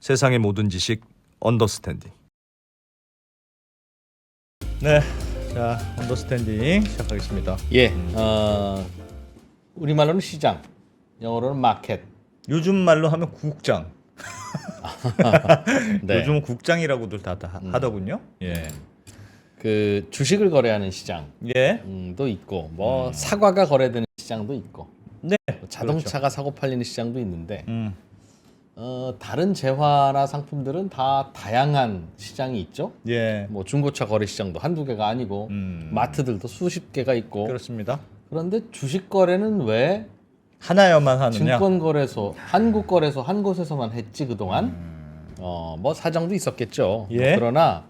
세상의 모든 지식 언더스탠딩. 네, 자 언더스탠딩 시작하겠습니다. 예, 우리말로는 시장, 영어로는 마켓. 요즘 말로 하면 국장. 네. 요즘은 국장이라고들 다 하더군요. 예, 그 주식을 거래하는 시장. 예, 도 있고, 뭐 사과가 거래되는 시장도 있고, 네, 뭐 자동차가 사고 팔리는 시장도 있는데, 음, 다른 재화나 상품들은 다 다양한 시장이 있죠. 예, 뭐 중고차 거래 시장도 한두 개가 아니고, 마트들도 수십 개가 있고. 그렇습니다. 그런데 주식 거래는 왜 하나여만 하느냐? 증권거래소, 한국거래소 한 곳에서만 했지 그동안? 뭐 사정도 있었겠죠. 예. 그러나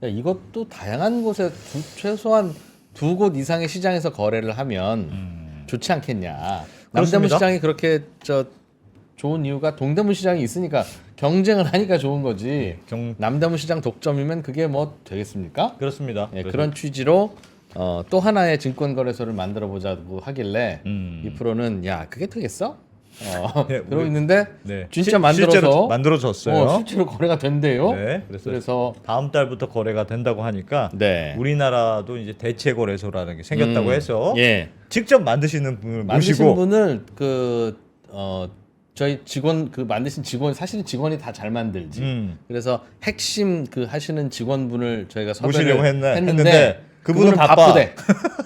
이것도 다양한 곳에 최소한 두 곳 이상의 시장에서 거래를 하면 좋지 않겠냐. 남대문 그렇습니다. 시장이 그렇게 좋은 이유가 동대문 시장이 있으니까 경쟁을 하니까 좋은 거지. 남대문 시장 독점이면 그게 뭐 되겠습니까? 그렇습니다. 예, 그런 취지로 또 하나의 증권거래소를 만들어 보자고 하길래 이 프로는 야 그게 되겠어? 예, 그러고 있는데 네. 진짜 실제로 만들어서 만들어졌어요. 실제로 거래가 된대요. 네, 그래서 다음 달부터 거래가 된다고 하니까 네. 우리나라도 이제 대체 거래소라는 게 생겼다고 해서 예. 직접 만드시는 분을 만드신 모시고 분을 저희 직원 만드신 직원 사실은 직원이 다 잘 만들지. 그래서 핵심 하시는 직원분을 저희가 섭외를 모시려고 했는데 했는데 그분은 바빠. 바쁘대.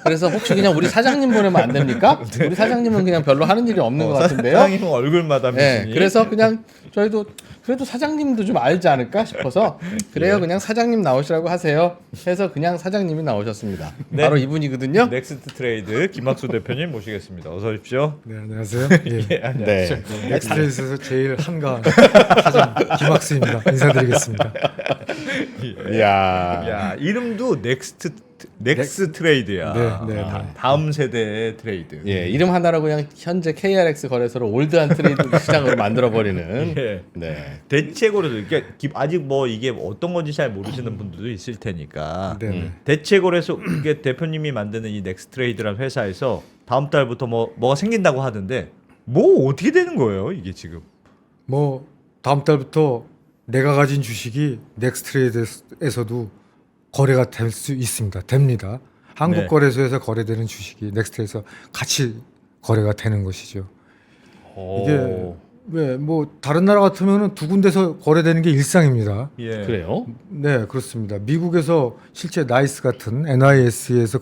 그래서 혹시 그냥 우리 사장님 보내면 안 됩니까? 우리 사장님은 그냥 별로 하는 일이 없는 것 같은데요. 사장님은 얼굴마다 네, 미시니. 그래서 그냥 저희도 그래도 사장님도 좀 알지 않을까 싶어서 그래요. 예. 그냥 사장님 나오시라고 하세요. 해서 그냥 사장님이 나오셨습니다. 네. 바로 이분이거든요. 넥스트 트레이드 김학수 대표님 모시겠습니다. 어서 오십시오. 네, 안녕하세요. 예. 예, 안녕하세요. 네. 넥스트레이스에서 제일 한가한 사장 김학수입니다. 인사드리겠습니다. 이야. 야, 이름도 넥스 트레이드야. 네, 네, 아, 네. 다음 세대의 트레이드. 예, 이름 하나로 그냥 현재 KRX 거래소를 올드한 트레이드 시장으로 만들어 버리는. 예. 네. 대체거래소 이게 아직 뭐 이게 어떤 건지 잘 모르시는 분들도 있을 테니까 네, 네. 대체거래소 이게 대표님이 만드는 이 넥스트레이드라는 회사에서 다음 달부터 뭐가 생긴다고 하던데 뭐 어떻게 되는 거예요 이게 지금? 뭐 다음 달부터 내가 가진 주식이 넥스트레이드에서도 거래가 될 수 있습니다. 됩니다. 한국 네. 거래소에서 거래되는 주식이 넥스트에서 같이 거래가 되는 것이죠. 이게 왜 뭐 다른 나라 같으면은 두 군데서 거래되는 게 일상입니다. 예. 그래요? 네, 그렇습니다. 미국에서 실제 나이스 같은 NIS에서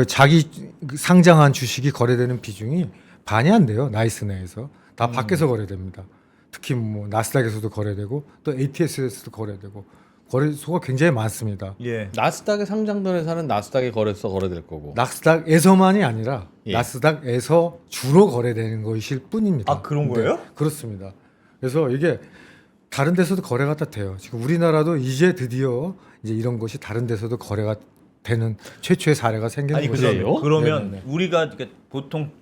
자기 상장한 주식이 거래되는 비중이 반이 안 돼요. 나이스 내에서 다 밖에서 거래됩니다. 특히 뭐 나스닥에서도 거래되고 또 ATS에서도 거래되고 거래소가 굉장히 많습니다. 예. 나스닥에 상장된 회사는 나스닥에 거래소 거래될 거고. 나스닥에서만이 아니라 예. 나스닥에서 주로 거래되는 것일 뿐입니다. 아, 그런 거예요? 네, 그렇습니다. 그래서 이게 다른 데서도 거래가 다 돼요. 지금 우리나라도 이제 드디어 이제 이런 것이 다른 데서도 거래가 되는 최초의 사례가 생기는 아니 거죠. 그래요? 그러면 네네네. 우리가 보통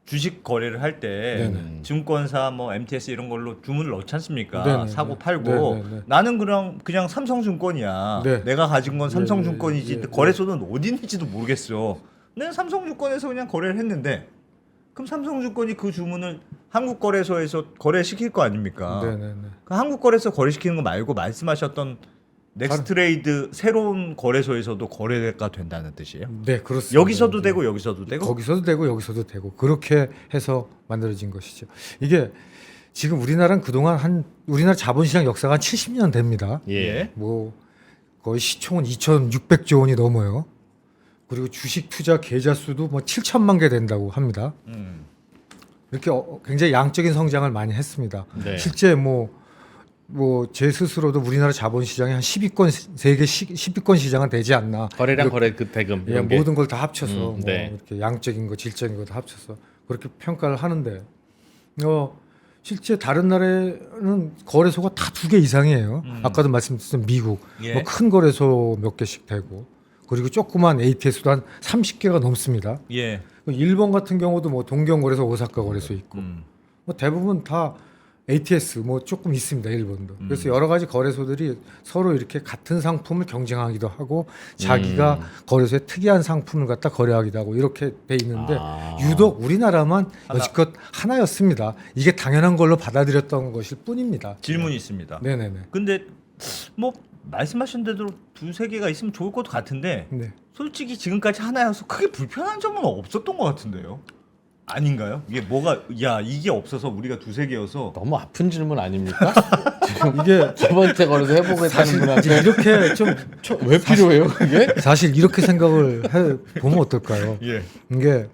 주식 거래를 할 때 네네. 증권사 뭐 MTS 이런 걸로 주문을 넣지 않습니까? 네네네. 사고 팔고 네네네. 나는 그냥 삼성증권이야. 네. 내가 가진 건 삼성증권이지 네, 네, 네. 거래소는 어디 있는지도 모르겠어. 내가 삼성증권에서 그냥 거래를 했는데 그럼 삼성증권이 그 주문을 한국거래소에서 거래시킬 거 아닙니까? 네네네. 그 한국거래소 거래시키는 거 말고 말씀하셨던 넥스트레이드 새로운 거래소에서도 거래가 된다는 뜻이에요? 네, 그렇습니다. 여기서도 네. 되고 여기서도 되고? 거기서도 되고 여기서도 되고 그렇게 해서 만들어진 것이죠. 이게 지금 우리나라는 그동안 우리나라 자본시장 역사가 한 70년 됩니다. 예. 뭐 거의 시총은 2,600조 원이 넘어요. 그리고 주식 투자 계좌 수도 뭐 7천만 개 된다고 합니다. 이렇게 굉장히 양적인 성장을 많이 했습니다. 네. 실제 뭐 제 스스로도 우리나라 자본시장이 한 10위권 세계 10위권 시장은 되지 않나. 거래량 거래 그 대금 예, 이런 게. 모든 걸 다 합쳐서 뭐 네. 이렇게 양적인 거, 질적인 거 다 합쳐서 그렇게 평가를 하는데 실제 다른 나라에는 거래소가 다 2개 이상이에요. 아까도 말씀드렸던 미국 예. 뭐 큰 거래소 몇 개씩 되고 그리고 조그만 ATS도 한 30개가 넘습니다. 예. 일본 같은 경우도 뭐 동경 거래소, 오사카 거래소 있고 뭐 대부분 다 ATS 뭐 조금 있습니다. 일본도. 그래서 여러 가지 거래소들이 서로 이렇게 같은 상품을 경쟁하기도 하고 자기가 거래소에 특이한 상품을 갖다 거래하기도 하고 이렇게 돼 있는데 유독 우리나라만 여지껏 하나였습니다. 이게 당연한 걸로 받아들였던 것일 뿐입니다. 질문이 있습니다. 네네네. 근데 뭐 말씀하신 대로 두세 개가 있으면 좋을 것 같은데 네. 솔직히 지금까지 하나여서 크게 불편한 점은 없었던 것 같은데요. 아닌가요? 이게 뭐가 이게 없어서 우리가 두세 개여서 너무 아픈 질문 아닙니까? 이게 두 번째 거래소 해보겠다는 분한테 이렇게 좀 왜 필요해요 그게? 사실 이렇게 생각을 해 보면 어떨까요? 예. 이게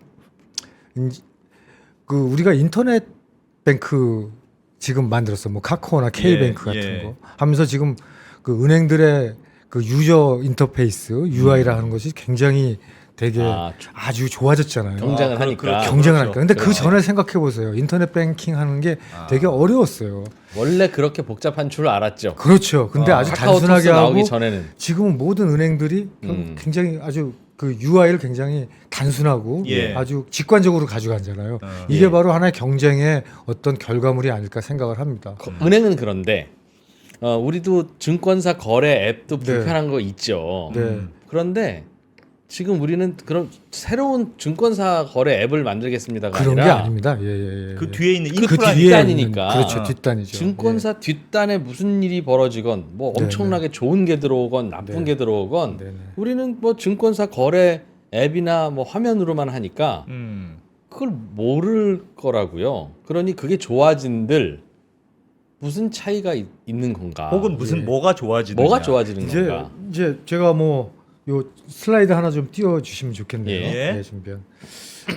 그 우리가 인터넷 뱅크 지금 만들었어. 뭐 카카오나 K뱅크 예, 같은 예. 거 하면서 지금 그 은행들의 그 유저 인터페이스 UI라 하는 것이 굉장히 되게 아주 좋아졌잖아요. 경쟁을 하니까. 그렇죠. 경쟁을 하니까. 근데 그 그렇죠. 전에 생각해 보세요. 인터넷 뱅킹 하는 게 되게 어려웠어요. 원래 그렇게 복잡한 줄 알았죠. 그렇죠. 근데 아주 카카오톡스 단순하게 나오기 하고 전에는 지금은 모든 은행들이 굉장히 아주 그 UI를 굉장히 단순하고 예. 아주 직관적으로 가져가잖아요. 이게 예. 바로 하나의 경쟁의 어떤 결과물이 아닐까 생각을 합니다. 은행은 그런데 우리도 증권사 거래 앱도 네. 불편한 거 있죠. 네. 그런데 지금 우리는 그런 새로운 증권사 거래 앱을 만들겠습니다가 그런 게 아니라 아닙니다. 예. 그 뒤에 있는 그 인프라 뒤에 뒷단이니까. 있는, 그렇죠. 뒷단이죠. 증권사 뒷단에 무슨 일이 벌어지건 뭐 네, 엄청나게 좋은 게 들어오건 나쁜 네. 게 들어오건 네. 우리는 뭐 증권사 거래 앱이나 뭐 화면으로만 하니까 그걸 모를 거라고요. 그러니 그게 좋아진들 무슨 차이가 있는 건가? 혹은 무슨 예. 뭐가 좋아지는 뭐가 좋아지는 이제 건가? 이제 제가 뭐 요 슬라이드 하나 좀 띄워 주시면 좋겠네요. 예. 네, 준비한.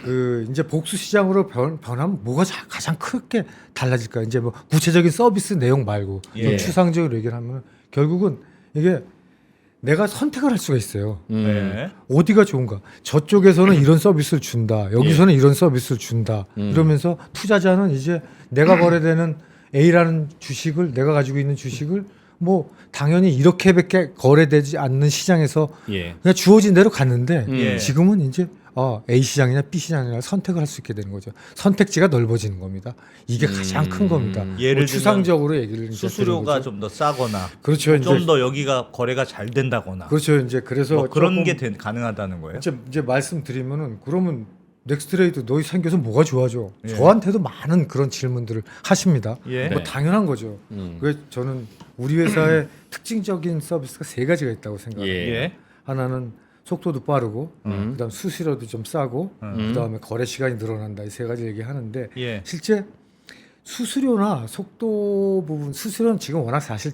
그 이제 복수 시장으로 변하면 뭐가 가장 크게 달라질까? 이제 뭐 구체적인 서비스 내용 말고 예. 좀 추상적으로 얘기를 하면 결국은 이게 내가 선택을 할 수가 있어요. 네. 어디가 좋은가? 저쪽에서는 이런 서비스를 준다. 여기서는 이런 서비스를 준다. 이러면서 투자자는 이제 내가 거래되는 A라는 주식을 내가 가지고 있는 주식을 뭐 당연히 이렇게밖에 거래되지 않는 시장에서 예. 그냥 주어진 대로 갔는데 예. 지금은 이제 A 시장이나 B 시장이나 선택을 할 수 있게 되는 거죠. 선택지가 넓어지는 겁니다. 이게 가장 큰 겁니다. 예를 뭐 들면 추상적으로 얘기를 이제 수수료가 드린 거죠. 좀 더 싸거나 그렇죠. 이제 좀 더 여기가 거래가 잘 된다거나 그렇죠. 이제 그래서 뭐 그런 조금 게 가능하다는 거예요. 이제 말씀드리면은 그러면 넥스트레이드 너희 생겨서 뭐가 좋아져? 예. 저한테도 많은 그런 질문들을 하십니다. 예. 뭐 네. 당연한 거죠. 왜 저는 우리 회사의 특징적인 서비스가 세 가지가 있다고 생각해요. 예. 하나는 속도도 빠르고, 그다음 수수료도 좀 싸고, 그다음에 거래 시간이 늘어난다. 이 세 가지 얘기하는데 예. 실제 수수료나 속도 부분, 수수료는 지금 워낙 사실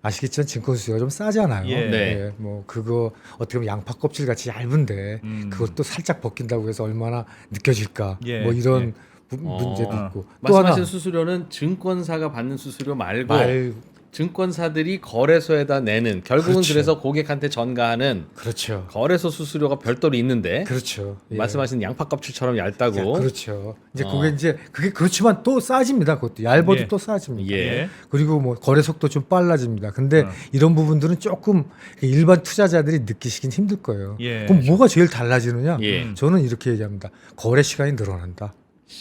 아시겠지만 증권 수수료가 좀 싸잖아요. 예. 네. 뭐 그거 어떻게 보면 양파 껍질 같이 얇은데 그것도 살짝 벗긴다고 해서 얼마나 느껴질까? 예. 뭐 이런 예. 문제도 있고 또 말씀하신 하나 수수료는 증권사가 받는 수수료 말고 말 증권사들이 거래소에다 내는 결국은 그렇죠. 그래서 고객한테 전가하는 그렇죠. 거래소 수수료가 별도로 있는데 그렇죠. 예. 말씀하신 양파 껍질처럼 얇다고. 그렇죠. 이제 그게 그렇지만 또 싸집니다. 그것도 얇아도 예. 또 싸집니다. 예. 그리고 뭐 거래 속도 좀 빨라집니다. 근데 이런 부분들은 조금 일반 투자자들이 느끼시긴 힘들 거예요. 예. 그럼 뭐가 제일 달라지느냐? 예. 저는 이렇게 얘기합니다. 거래 시간이 늘어난다.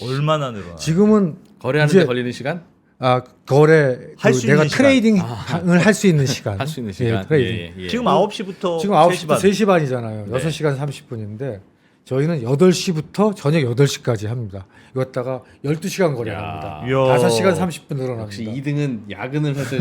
얼마나 늘어나? 지금은 거래하는데 이제 걸리는 시간? 거래 할수 내가 있는 시간. 트레이딩을 할 수 있는 시간. 할 수 있는 시간. 트레이딩. 예, 예. 지금 9시부터 지금 3시 9시부터 반. 3시 반이잖아요. 네. 6시간 30분인데 저희는 8시부터 저녁 8시까지 합니다. 이것다가 12시간 거래합니다. 이야. 5시간 30분 늘어납니다. 역시 2등은 야근을 해서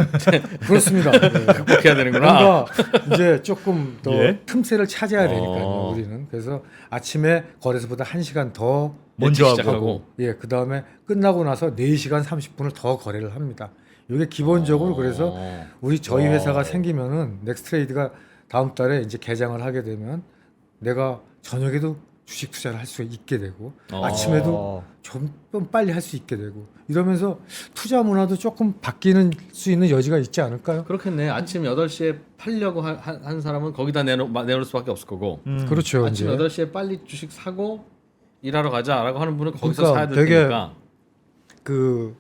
그렇습니다. 네. 극복해야 되는구나. 뭔가 이제 조금 더 예? 틈새를 찾아야 되니까요. 어. 우리는. 그래서 아침에 거래소보다 1시간 더 먼저 하고. 시작하고. 예, 그다음에 끝나고 나서 4시간 30분을 더 거래를 합니다. 이게 기본적으로 그래서 저희 회사가 생기면은 넥스트레이드가 다음 달에 이제 개장을 하게 되면 내가 저녁에도 주식 투자를 할 수 있게 되고 아침에도 좀 빨리 할 수 있게 되고 이러면서 투자 문화도 조금 바뀌는 수 있는 여지가 있지 않을까요? 그렇겠네. 아침 8시에 팔려고 한 사람은 거기다 내놓을 수밖에 없을 거고. 그렇죠. 아침 이제. 8시에 빨리 주식 사고 일하러 가자라고 하는 분은 거기서 그러니까 사야 될 되게 테니까. 그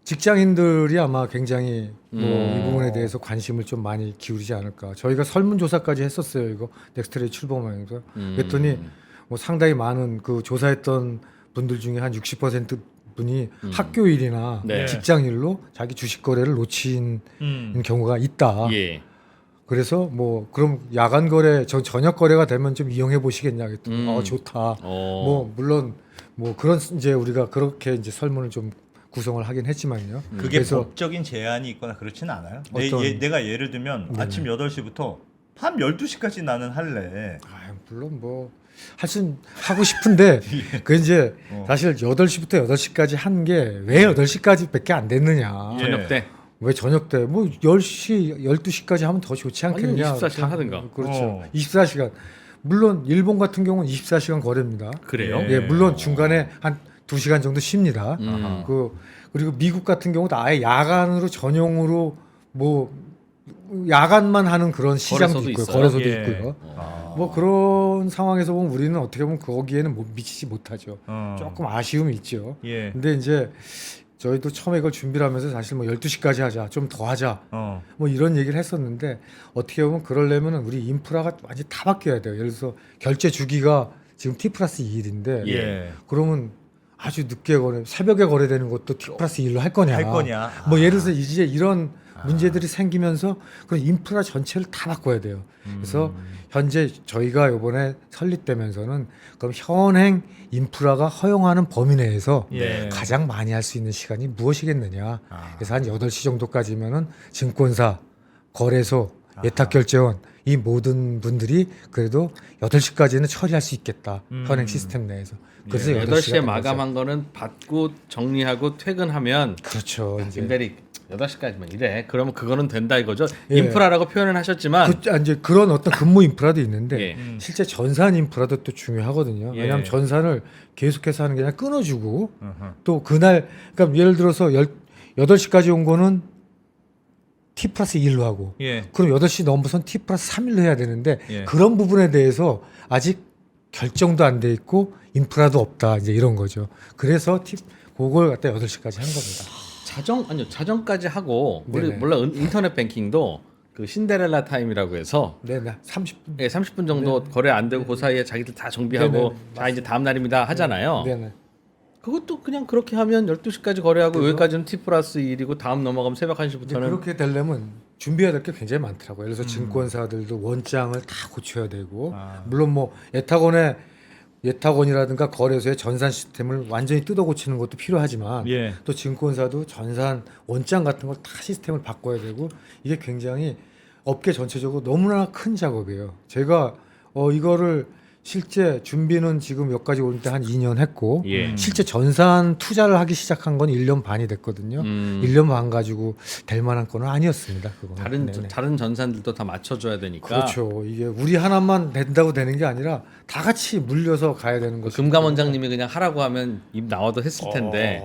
직장인들이 아마 굉장히 뭐 이 부분에 대해서 관심을 좀 많이 기울이지 않을까. 저희가 설문조사까지 했었어요. 이거 넥스트레이 출범하면서 그랬더니 뭐 상당히 많은 그 조사했던 분들 중에 한 60% 분이 학교 일이나 네. 직장 일로 자기 주식 거래를 놓친 경우가 있다. 예. 그래서 뭐 그럼 야간 거래, 저녁 거래가 되면 좀 이용해 보시겠냐 그랬더니 좋다. 뭐 물론 뭐 그런 이제 우리가 그렇게 이제 설문을 좀 구성을 하긴 했지만요. 그게 그래서 법적인 제한이 있거나 그렇지는 않아요. 내가 예를 들면 네네. 아침 8시부터 밤 12시까지 나는 할래. 물론 뭐 하고 싶은데 그 이제 사실 8시부터 8시까지 한 게 왜 8시까지밖에 안 됐느냐. 예. 저녁 때. 왜 저녁 때 뭐 10시, 12시까지 하면 더 좋지 않겠냐. 아니면 24시간 하든가. 그렇죠. 24시간. 물론 일본 같은 경우는 24시간 거래입니다. 그래요? 예, 물론 중간에 한 2시간 정도 쉽니다. 그리고 미국 같은 경우도 아예 야간으로 전용으로 뭐 야간만 하는 그런 시장도 거래소도 있고요. 있어요? 거래소도 예. 있고요. 뭐 그런 상황에서 보면 우리는 어떻게 보면 거기에는 미치지 못하죠. 조금 아쉬움이 있죠. 예. 근데 이제 저희도 처음에 이걸 준비를 하면서 사실 뭐 12시까지 하자, 좀 더 하자, 뭐 이런 얘기를 했었는데 어떻게 보면 그러려면 우리 인프라가 완전히 다 바뀌어야 돼요. 예를 들어서 결제 주기가 지금 T+2일인데 예. 그러면 아주 늦게 새벽에 거래되는 것도 T+2일로 할 거냐. 할 거냐. 뭐 예를 들어서 이제 이런 문제들이 생기면서 그런 인프라 전체를 다 바꿔야 돼요. 그래서 현재 저희가 이번에 설립되면서는 그럼 현행 인프라가 허용하는 범위 내에서 예. 가장 많이 할 수 있는 시간이 무엇이겠느냐. 그래서 한 8시 정도까지면은 증권사, 거래소, 예탁결제원 이 모든 분들이 그래도 8시까지는 처리할 수 있겠다. 현행 시스템 내에서. 그래서 8시에 마감한 거는 받고 정리하고 퇴근하면 그렇죠. 이제 김대리 8시까지만 이래. 그러면 그거는 된다 이거죠. 예. 인프라라고 표현을 하셨지만 이제 그런 어떤 근무 인프라도 있는데 예. 실제 전산 인프라도 또 중요하거든요. 예. 왜냐하면 전산을 계속해서 하는 게 아니라 끊어주고 또 그날 그러니까 예를 들어서 8시까지 온 거는 T+1로 하고 예. 그럼 8시 넘어선 T+3일로 해야 되는데 예. 그런 부분에 대해서 아직 결정도 안 돼 있고 인프라도 없다 이제 이런 거죠. 그래서 그걸 갖다 8시까지 한 겁니다. 자정까지 하고 네네. 물론 인터넷 뱅킹도 그 신데렐라 타임이라고 해서 네, 30분. 예, 30분 정도 거래 안 되고 그 사이에 자기들 다 정비하고 네네, 자 이제 다음 날입니다 하잖아요. 네. 그것도 그냥 그렇게 하면 12시까지 거래하고 여기까지는 T+1이고 다음 넘어가면 새벽 이제 1시부터는 그렇게 되려면 준비해야 될 게 굉장히 많더라고요. 예를 들어서 증권사들도 원장을 다 고쳐야 되고 물론 뭐 예탁원이라든가 거래소의 전산 시스템을 완전히 뜯어 고치는 것도 필요하지만 예. 또 증권사도 전산 원장 같은 걸 다 시스템을 바꿔야 되고 이게 굉장히 업계 전체적으로 너무나 큰 작업이에요. 제가 이거를 실제 준비는 지금 여기까지 올 때 한 2년 했고 예. 실제 전산 투자를 하기 시작한 건 1년 반이 됐거든요. 1년 반 가지고 될 만한 건은 아니었습니다. 그거는. 네네. 다른 전산들도 다 맞춰줘야 되니까. 그렇죠. 이게 우리 하나만 된다고 되는 게 아니라 다 같이 물려서 가야 되는 그 거죠. 금감 원장님이 그냥 하라고 하면 입 나와도 했을 텐데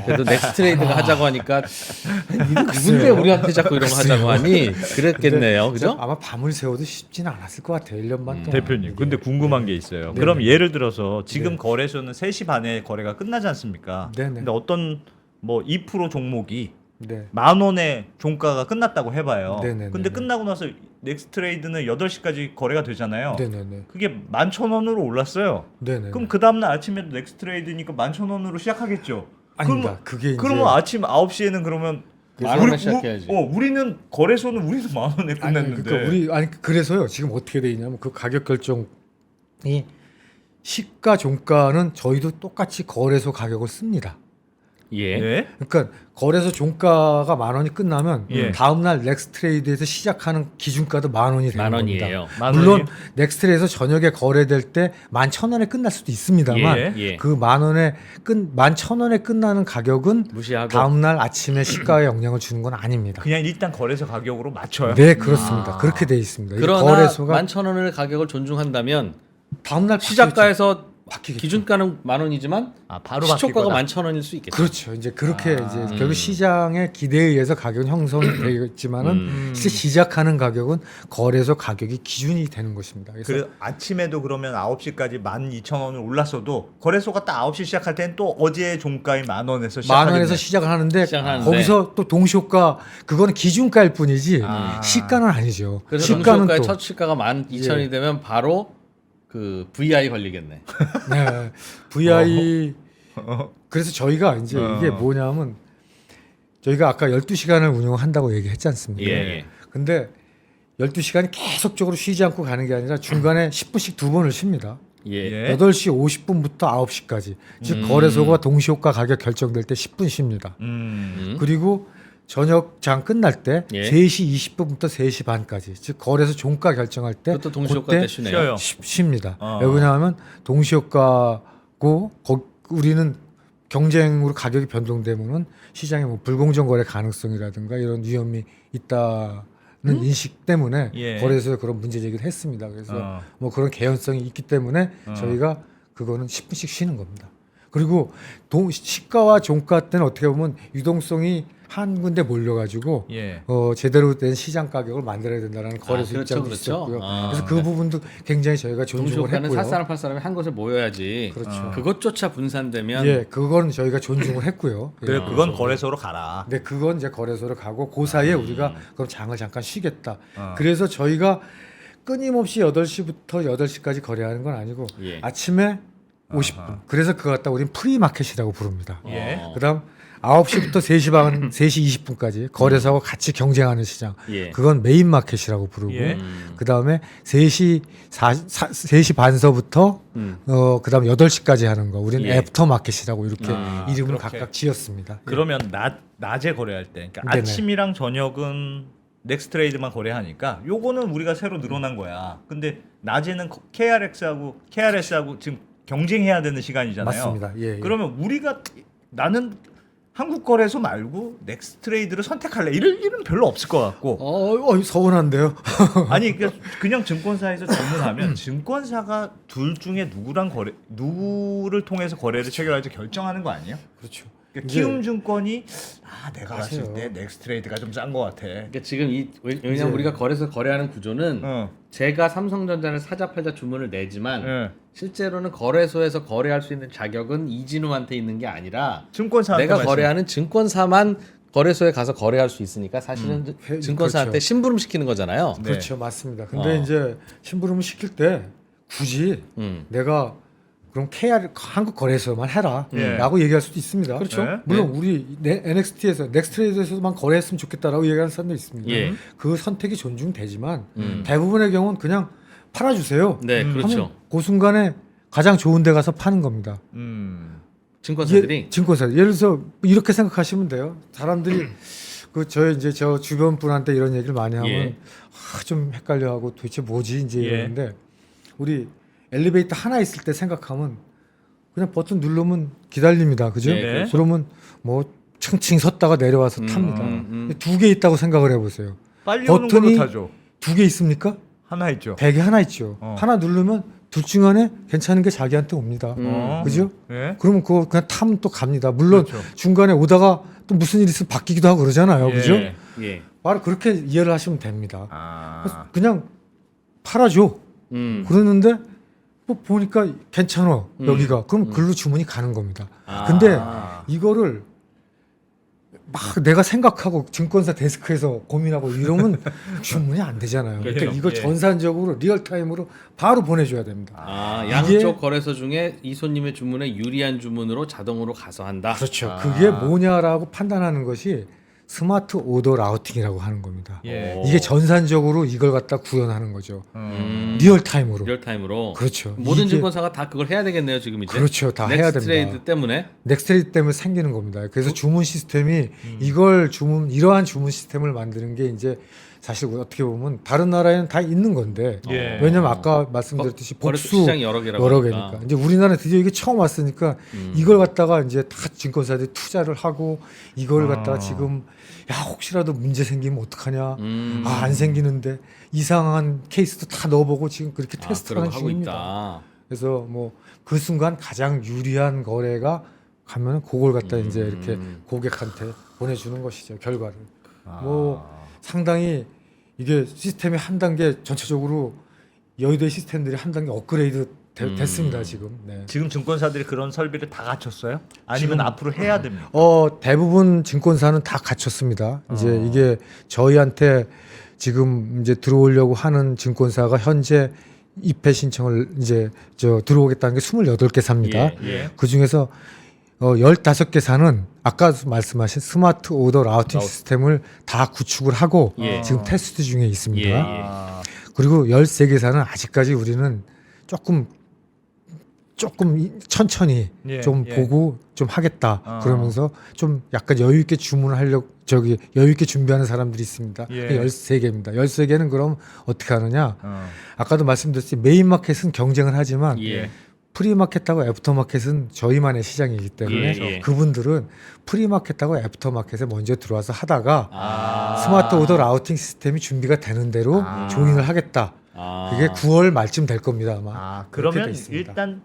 그래도 넥스트레이드가 하자고 하니까 누군데 우리한테 자꾸 이런 거 하자고 하니 그랬겠네요, 그죠? 아마 밤을 새워도 쉽지는 않았을 것 같아요. 1년 반 동안. 대표님, 근데 궁금한 게 있어요. 그럼 예를 들어서 지금 거래소는 3시 반에 거래가 끝나지 않습니까? 네네. 근데 어떤 뭐 2% 종목이 네. 10,000원의 종가가 끝났다고 해봐요. 네네네네. 근데 끝나고 나서 넥스트레이드는 8시까지 거래가 되잖아요. 네네네. 그게 11,000원으로 올랐어요. 네네. 그럼 그 다음날 아침에도 넥스트레이드니까 11,000원으로 시작하겠죠. 아닙니다. 그게 이제 그러면 아침 9시에는 그러면 10,000원에 시작해야지. 우리는 거래소는 우리는 10,000원에 끝냈는데. 그러니까 그래서요. 지금 어떻게 돼 있냐면 그 가격 결정이 시가 종가는 저희도 똑같이 거래소 가격을 씁니다. 예. 네? 그러니까 거래소 종가가 10,000원이 끝나면 예. 다음 날 넥스트레이드에서 시작하는 기준가도 10,000원이 되는 10,000원이에요. 겁니다. 물론 넥스트레이드에서 저녁에 거래될 때 11,000원에 끝날 수도 있습니다만 예. 그 11,000원에 끝나는 가격은 무시하고 다음 날 아침에 시가에 영향을 주는 건 아닙니다. 그냥 일단 거래소 가격으로 맞춰요. 네, 그렇습니다. 그렇게 돼 있습니다. 이게 그러나 거래소가 11,000원의 가격을 존중한다면 다음 날 시작가에서 바뀌겠죠. 기준가는 10,000원이지만 바로 시초가가 바뀔 거다. 11,000원일 수 있겠죠. 그렇죠. 이제 그렇게 이제 결국 시장의 기대에 의해서 가격은 형성이 되겠지만은 실제 시작하는 가격은 거래소 가격이 기준이 되는 것입니다. 그래서 아침에도 그러면 9시까지 12,000원을 올랐어도 거래소가 딱 9시 시작할 때는 또 어제 종가의 10,000원에서 시작하겠네. 10,000원에서 시작을 하는데 시작하는데. 거기서 또 동시효과 그거는 기준가일 뿐이지 시가는 아니죠. 그래서 시가는 시가의 또 첫 시가가 12,000원이 되면 바로 그 VI 걸리겠네. 네. VI 그래서 저희가 이제 어. 이게 뭐냐면 저희가 아까 12시간을 운영한다고 얘기했지 않습니까? 예. 근데 12시간이 계속적으로 쉬지 않고 가는 게 아니라 중간에 10분씩 2번을 쉽니다. 예. 예. 8시 50분부터 9시까지. 즉 거래소가 동시효과 가격 결정될 때 10분 쉽니다. 그리고 저녁장 끝날 때 예. 3시 20분부터 3시 반까지. 즉 거래소 종가 결정할 때 그것도 동시효과 그때 때 쉬네요. 쉬어요. 쉽니다. 어. 왜 그러냐면 동시효과고 우리는 경쟁으로 가격이 변동되면은 시장에 뭐 불공정 거래 가능성이라든가 이런 위험이 있다는 인식 때문에 예. 거래소에 그런 문제 제기를 했습니다. 그래서 어. 뭐 그런 개연성이 있기 때문에 저희가 그거는 10분씩 쉬는 겁니다. 그리고 시가와 종가 때는 어떻게 보면 유동성이 한 군데 몰려가지고 예. 제대로 된 시장 가격을 만들어야 된다는 거래소 그렇죠, 입장도 그렇죠. 있었고요. 아, 그래서 그 부분도 굉장히 저희가 존중을 동시효과는 했고요. 살 사람 팔 사람이 한 곳에 모여야지. 그렇죠. 그것조차 분산되면 예, 그건 저희가 존중을 했고요. 그래 예. 그건 거래소로 가라. 근데 그건 이제 거래소로 가고 그 사이에 우리가 그럼 장을 잠깐 쉬겠다. 어. 그래서 저희가 끊임없이 8시부터 8시까지 거래하는 건 아니고 예. 아침에 50분. 그래서 그거 갖다 우리는 프리마켓이라고 부릅니다. 예. 그다음 9시부터 3시 반, 3시 20분까지 거래소하고 같이 경쟁하는 시장. 예. 그건 메인 마켓이라고 부르고 예. 그다음에 3시 반서부터 그다음 8시까지 하는 거. 우리는 예. 애프터 마켓이라고 이렇게 아, 이름을 그렇게. 각각 지었습니다. 그러면 낮에 거래할 때, 그러니까 네네. 아침이랑 저녁은 넥스트레이드만 거래하니까 요거는 우리가 새로 늘어난 거야. 근데 낮에는 KRS하고 지금 경쟁해야 되는 시간이잖아요. 맞습니다. 예, 예. 그러면 우리가 나는 한국 거래소 말고 넥스트레이드를 선택할래. 이럴 일은 별로 없을 것 같고. 서운한데요. 아니 그냥 증권사에서 주문하면 증권사가 둘 중에 누구를 통해서 거래를 체결할지 결정하는 거 아니에요? 그렇죠. 그러니까 이제- 키움증권이 내가 봤을 맞아요. 때 넥스트레이드가 좀 싼 것 같아. 그러니까 지금 왜냐면 이제- 우리가 거래소 거래하는 구조는 어. 제가 삼성전자를 사자 팔자 주문을 내지만 예. 실제로는 거래소에서 거래할 수 있는 자격은 이진우한테 있는 게 아니라 증권사한테 내가 거래하는 증권사만 거래소에 가서 거래할 수 있으니까 사실은 증권사한테 그렇죠. 심부름 시키는 거잖아요. 네. 그렇죠, 맞습니다. 근데 이제 심부름을 시킬 때 굳이 내가 그럼 한국 거래소만 해라라고 예. 얘기할 수도 있습니다. 그렇죠. 네. 물론 우리 NXT에서 넥스트레이드에서만 거래했으면 좋겠다라고 얘기하는 사람도 있습니다. 예. 그 선택이 존중되지만 대부분의 경우는 그냥 팔아주세요. 네, 그렇죠. 하면 그 순간에 가장 좋은 데 가서 파는 겁니다. 증권사들이 증권사. 예를 들어서 이렇게 생각하시면 돼요. 사람들이 저 주변 분한테 이런 얘기를 많이 하면 예. 좀 헷갈려하고 도대체 뭐지 이제 예. 이러는데 우리 엘리베이터 하나 있을 때 생각하면 그냥 버튼 누르면 기다립니다. 그죠? 예, 그렇죠. 그러면 뭐 층층 섰다가 내려와서 탑니다. 음. 두 개 있다고 생각을 해보세요. 빨리 오는 버튼이 걸로 타죠. 두 개 있습니까? 하나 있죠. 벽에 하나 있죠. 하나 누르면 둘 중 안에 괜찮은 게 자기한테 옵니다. 그죠? 예. 그러면 그거 그냥 타면 또 갑니다. 물론 그렇죠. 중간에 오다가 또 무슨 일이 있으면 바뀌기도 하고 그러잖아요. 예. 그죠? 예. 바로 그렇게 이해를 하시면 됩니다. 그래서 아. 그냥 팔아줘. 그러는데 뭐 보니까 괜찮아 여기가. 그럼 글로 주문이 가는 겁니다. 근데 이거를 막 내가 생각하고 증권사 데스크에서 고민하고 이러면 주문이 안 되잖아요. 그러니까 그렇죠. 이거 예. 전산적으로 리얼타임으로 바로 보내줘야 됩니다. 양쪽 이게- 거래소 중에 이 손님의 주문에 유리한 주문으로 자동으로 가서 한다. 그렇죠. 그게 뭐냐라고 판단하는 것이 스마트 오더 라우팅이라고 하는 겁니다. 예. 이게 전산적으로 이걸 갖다 구현하는 거죠. 음. 리얼타임으로. 리얼타임으로. 그렇죠. 모든 이게- 증권사가 다 그걸 해야 되겠네요, 지금 이제. 그렇죠. 다 해야 됩니다. 넥스트레이드 때문에. 넥스트레이드 때문에 생기는 겁니다. 그래서 주문 시스템이 이러한 주문 시스템을 만드는 게 이제 사실 어떻게 보면 다른 나라에는 다 있는 건데 예. 왜냐면 아까 말씀드렸듯이 거래소 복수 시장이 여러 개라고 여러 하니까. 개니까 이제 우리나라에 드디어 이게 처음 왔으니까 이걸 갖다가 이제 다 증권사들이 투자를 하고 이걸 갖다가 지금 혹시라도 문제 생기면 어떡하냐 안 생기는데 이상한 케이스도 다 넣어보고 지금 그렇게 테스트를 하는 그러고 하고 중입니다. 있다. 그래서 뭐 그 순간 가장 유리한 거래가 가면 그걸 갖다 이제 이렇게 고객한테 보내주는 것이죠, 결과를. 뭐 상당히 이게 시스템이 한 단계 전체적으로 여의도의 시스템들이 한 단계 업그레이드 됐습니다 지금. 네. 지금 증권사들이 그런 설비를 다 갖췄어요? 아니면 앞으로 해야 됩니까? 대부분 증권사는 다 갖췄습니다. 이제 이게 저희한테 지금 이제 들어오려고 하는 증권사가 현재 입회 신청을 이제 들어오겠다는 게 28개 삽니다. 예. 그 중에서 15개사는 아까 말씀하신 스마트 오더 라우팅 시스템을 다 구축을 하고 예. 지금 테스트 중에 있습니다. 예. 아, 그리고 13개사는 아직까지 우리는 조금 천천히 예, 좀 예. 보고 좀 하겠다 아. 그러면서 좀 약간 여유 있게 주문하려고 여유 있게 준비하는 사람들이 있습니다. 예. 13개입니다. 13개는 그럼 어떻게 하느냐? 아까도 말씀드렸듯이 메인 마켓은 경쟁을 하지만 예. 프리마켓하고 애프터마켓은 저희만의 시장이기 때문에 예, 예. 그분들은 프리마켓하고 애프터마켓에 먼저 들어와서 하다가 아. 스마트 오더 라우팅 시스템이 준비가 되는 대로 아. 조인을 하겠다. 아. 그게 9월 말쯤 될 겁니다 아마. 아, 그렇게 그러면 돼 있습니다. 일단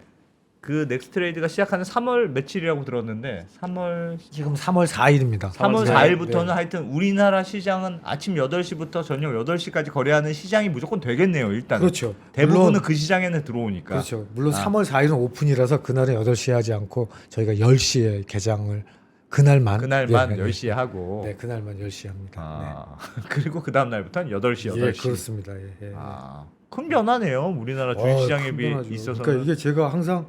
그 넥스트레이드가 시작하는 3월 며칠이라고 들었는데 3월 지금 3월 4일입니다. 3월 4일부터는 네. 하여튼 우리나라 시장은 아침 8시부터 저녁 8시까지 거래하는 시장이 무조건 되겠네요. 일단 그렇죠. 대부분은 물론, 그 시장에는 들어오니까. 그렇죠. 물론 아. 3월 4일은 오픈이라서 그날은 8시에 하지 않고 저희가 10시에 개장을 그날만 그날만 네, 10시에 하고. 네, 그날만 10시에 합니다. 아, 그리고 그 다음 날부터는 8시, 네. 8시. 예, 그렇습니다. 예, 예. 아, 큰 변화네요. 우리나라 주식 시장에 큰 비해 변화죠. 있어서는. 그러니까 이게 제가 항상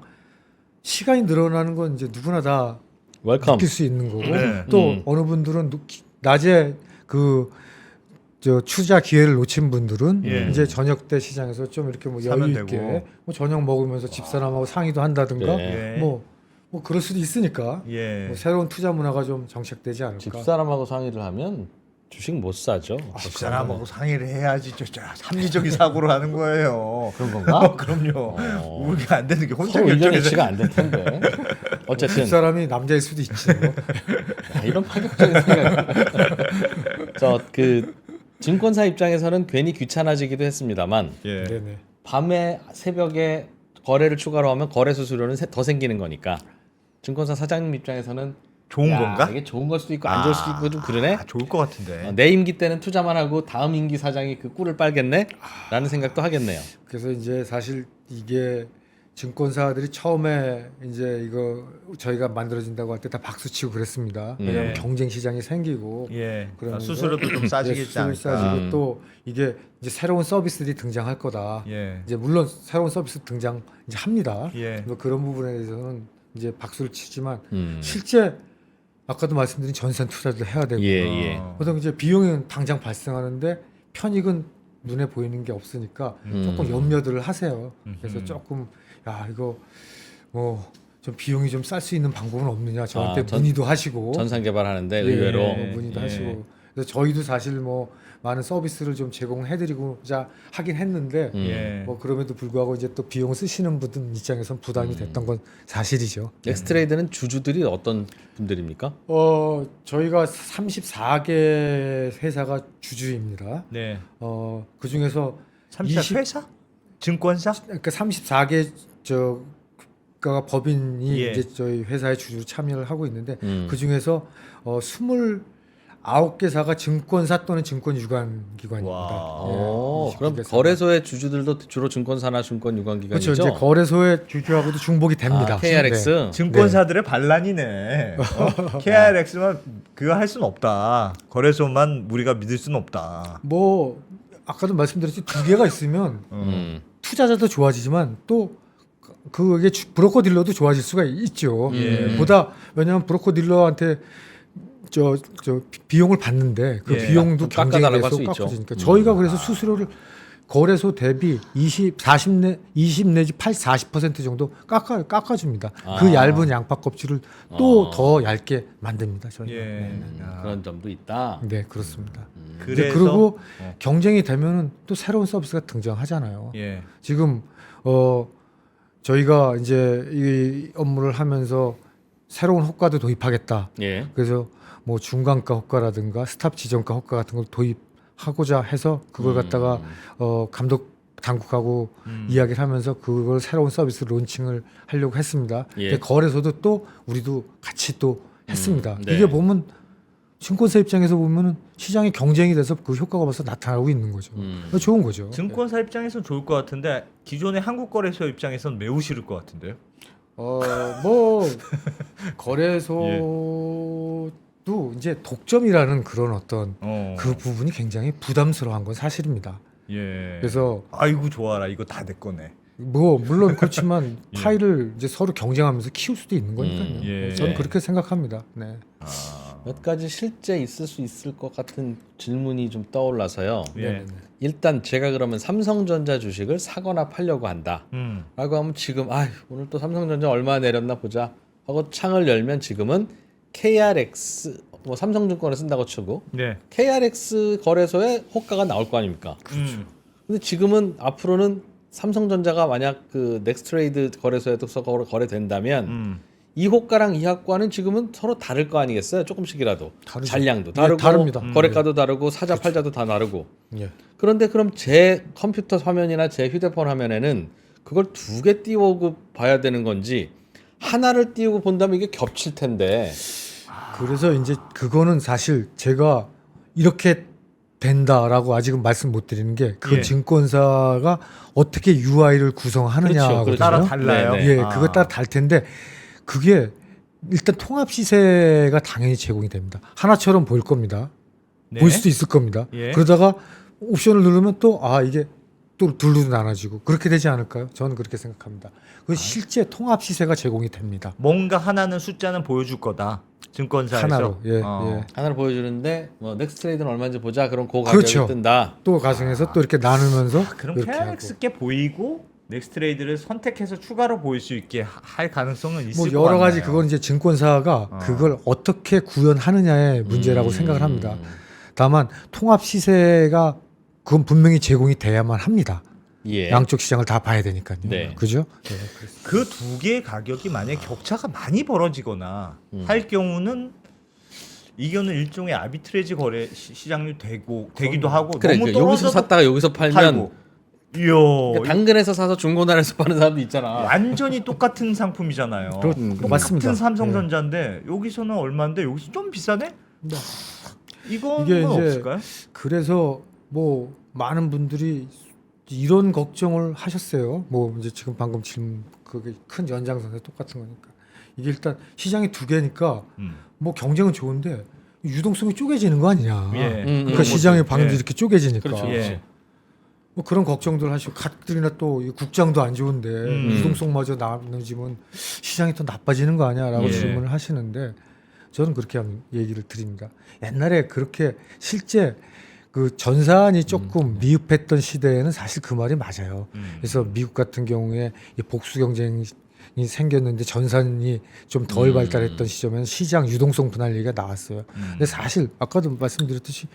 시간이 늘어나는 건 이제 누구나 다 웰컴. 느낄 수 있는 거고 네. 또 어느 분들은 낮에 저 투자 기회를 놓친 분들은 예. 이제 저녁 때 시장에서 좀 이렇게 뭐 사면 여유 있게 되고. 뭐 저녁 먹으면서 집사람하고 상의도 한다든가 네. 예. 뭐 그럴 수도 있으니까 예. 뭐 새로운 투자 문화가 좀 정착되지 않을까. 집사람하고 상의를 하면 주식 못 사죠. 집사람하고 상의를 해야지. 저 합리적인 사고를 하는 거예요. 그런 건가? 그럼요. 어. 우리가 안 되는 게 혼자 서로 의견 결정해서. 일치가 안 될 텐데. 어쨌든 집사람이 남자일 수도 있지. 뭐. 이런 파격적인 생각. 저 그 증권사 입장에서는 괜히 귀찮아지기도 했습니다만 예. 네네. 밤에 새벽에 거래를 추가로 하면 거래 수수료는 더 생기는 거니까 증권사 사장님 입장에서는 좋은 야, 건가? 이게 좋은 걸 수도 있고 안 좋을 수도 있고 좀 그러네. 아, 좋을 것 같은데. 내 임기 때는 투자만 하고 다음 임기 사장이 그 꿀을 빨겠네?라는 생각도 하겠네요. 그래서 이제 사실 이게 증권사들이 처음에 이제 이거 저희가 만들어진다고 할 때 다 박수치고 그랬습니다. 왜냐하면 예. 경쟁 시장이 생기고 예. 그러면서 수수료도 좀 싸지겠지 수수료 않을까. 싸지고 또 이게 이제 새로운 서비스들이 등장할 거다. 예. 이제 물론 새로운 서비스 등장 이제 합니다. 예. 뭐 그런 부분에 대해서는 이제 박수를 치지만 음. 실제 아까도 말씀드린 전산 투자도 해야 되고 예, 예. 보통 이제 비용은 당장 발생하는데 편익은 눈에 보이는 게 없으니까 조금 염려들을 하세요. 그래서 조금 야 이거 뭐 좀 비용이 좀 쌀 수 있는 방법은 없느냐 저한테 문의도 하시고 전산 개발하는데 예, 의외로 문의도 예. 하시고 그래서 저희도 사실 뭐 많은 서비스를 좀 제공해드리고자 하긴 했는데 예. 뭐 그럼에도 불구하고 이제 또 비용 쓰시는 분들 입장에선 부담이 됐던 건 사실이죠. 넥스트레이드는 주주들이 어떤 분들입니까? 저희가 34개 회사가 주주입니다. 네. 그 중에서 34 회사? 증권사? 그러니까 34개 저가 법인이 예. 이제 저희 회사의 주주로 참여를 하고 있는데 그 중에서 29개사가 증권사 또는 증권 유관 기관입니다. 와. 오, 그럼 29개사. 거래소의 주주들도 주로 증권사나 증권 유관 그렇죠. 기관이죠. 이제 거래소의 주주하고도 중복이 됩니다. 아, KRX. 네. 증권사들의 반란이네. KRX만 그거 할 수는 없다. 거래소만 우리가 믿을 수는 없다. 뭐 아까도 말씀드렸지 두 개가 있으면 투자자도 좋아지지만 또 그게 브로커 딜러도 좋아질 수가 있죠. 예. 보다 왜냐하면 브로커 딜러한테 저 비용을 받는데 그 예. 비용도 좀 경쟁에 깎아달라고 대해서 할수 있죠. 깎아지니까 저희가 그래서 수수료를 거래소 대비 20 내지 40% 정도 깎아줍니다. 그 얇은 양파 껍질을 또 더 얇게 만듭니다. 저희가. 예. 그런 점도 있다. 네 그렇습니다. 그래서 그리고 경쟁이 되면은 또 새로운 서비스가 등장하잖아요. 예. 지금 저희가 이제 이 업무를 하면서 새로운 호가도 도입하겠다. 예. 그래서 뭐 중간가 호가라든가 스탑 지정가 호가 같은 걸 도입하고자 해서 그걸 갖다가 감독 당국하고 이야기를 하면서 그걸 새로운 서비스 론칭을 하려고 했습니다. 예. 근데 거래소도 또 우리도 같이 또 했습니다. 네. 이게 보면 증권사 입장에서 보면은 시장이 경쟁이 돼서 그 효과가 벌써 나타나고 있는 거죠. 좋은 거죠. 증권사 입장에서는 좋을 것 같은데 기존의 한국 거래소 입장에서는 매우 싫을 것 같은데요. 뭐 거래소도 이제 독점이라는 그런 어떤 그 부분이 굉장히 부담스러운 건 사실입니다. 예. 그래서 아이고 좋아라 이거 다 내 거네. 뭐 물론 그렇지만 파일을 이제 서로 경쟁하면서 키울 수도 있는 거니까요. 예. 저는 예. 그렇게 생각합니다. 네. 몇 가지 실제 있을 수 있을 것 같은 질문이 좀 떠올라서요. 예. 일단 제가 그러면 삼성전자 주식을 사거나 팔려고 한다. 음. 라고 하면 지금 오늘 또 삼성전자 얼마 내렸나 보자 하고 창을 열면 지금은 KRX 뭐 삼성증권을 쓴다고 치고 네. KRX 거래소에 호가가 나올 거 아닙니까? 그렇죠. 근데 지금은 앞으로는 삼성전자가 만약 그 넥스트레이드 거래소에서 거래된다면 이 호가랑 이 호가는 지금은 서로 다를 거 아니겠어요? 조금씩이라도 다르죠. 잔량도 예, 다르고 다릅니다. 거래가도 다르고 사자 팔자도 다 다르고. 예. 그런데 그럼 제 컴퓨터 화면이나 제 휴대폰 화면에는 그걸 두 개 띄우고 봐야 되는 건지 하나를 띄우고 본다면 이게 겹칠 텐데. 그래서 이제 그거는 사실 제가 이렇게 된다라고 아직은 말씀 못 드리는 게 그건 예. 증권사가 어떻게 UI를 구성하느냐거든요. 그렇죠. 따라 달라요. 네, 네. 예, 그거 따라 달 텐데 그게 일단 통합 시세가 당연히 제공이 됩니다. 하나처럼 보일 겁니다. 네. 보일 수도 있을 겁니다. 예. 그러다가 옵션을 누르면 또 이게 또 둘로 나눠지고 그렇게 되지 않을까요? 저는 그렇게 생각합니다. 그 실제 통합 시세가 제공이 됩니다. 뭔가 하나는 숫자는 보여줄 거다. 증권사에서. 하나로. 예, 어. 예. 하나를 보여주는데 뭐 넥스트레이드는 얼마인지 보자. 그럼 그 가격이 그렇죠. 뜬다. 또 가정에서 또 이렇게 나누면서 그럼 이렇게 KRX께 보이고 넥스트레이드를 선택해서 추가로 보일 수 있게 할 가능성은 있을 뭐 것 여러 같나요? 가지 그건 이제 증권사가 그걸 어떻게 구현하느냐의 문제라고 생각을 합니다. 다만 통합 시세가 그건 분명히 제공이 돼야만 합니다. 예. 양쪽 시장을 다 봐야 되니까요. 네. 그죠? 네, 그 두 개의 가격이 만약 격차가 많이 벌어지거나 할 경우는 이거는 일종의 아비트레이지 거래 시장률 되기도 하고 그래, 너무 여기서 떨어져도 샀다가 여기서 팔면 팔고. 이야, 그러니까 당근에서 사서 중고나라에서 파는 사람도 있잖아. 완전히 똑같은 상품이잖아요. 맞습니다. 똑같은 삼성전자인데 여기서는 얼마인데 여기서 좀 비싸네? 이건 이게 뭐 이제 없을까요? 그래서 뭐 많은 분들이 이런 걱정을 하셨어요. 뭐 이제 지금 방금 질문 그게 큰 연장선에 똑같은 거니까 이게 일단 시장이 두 개니까 뭐 경쟁은 좋은데 유동성이 쪼개지는 거 아니냐. 예. 그러니까 시장의 방향도 예. 이렇게 쪼개지니까. 그렇죠. 예. 뭐 그런 걱정들 하시고 가뜩이나 또 이 국장도 안 좋은데 유동성마저 나눠지면 시장이 더 나빠지는 거 아니야라고 예. 질문을 하시는데 저는 그렇게 얘기를 드립니다. 옛날에 그렇게 실제 그 전산이 조금 미흡했던 시대에는 사실 그 말이 맞아요. 그래서 미국 같은 경우에 이 복수 경쟁이 생겼는데 전산이 좀 덜 발달했던 시점에는 시장 유동성 분할 얘기가 나왔어요. 근데 사실 아까도 말씀드렸듯이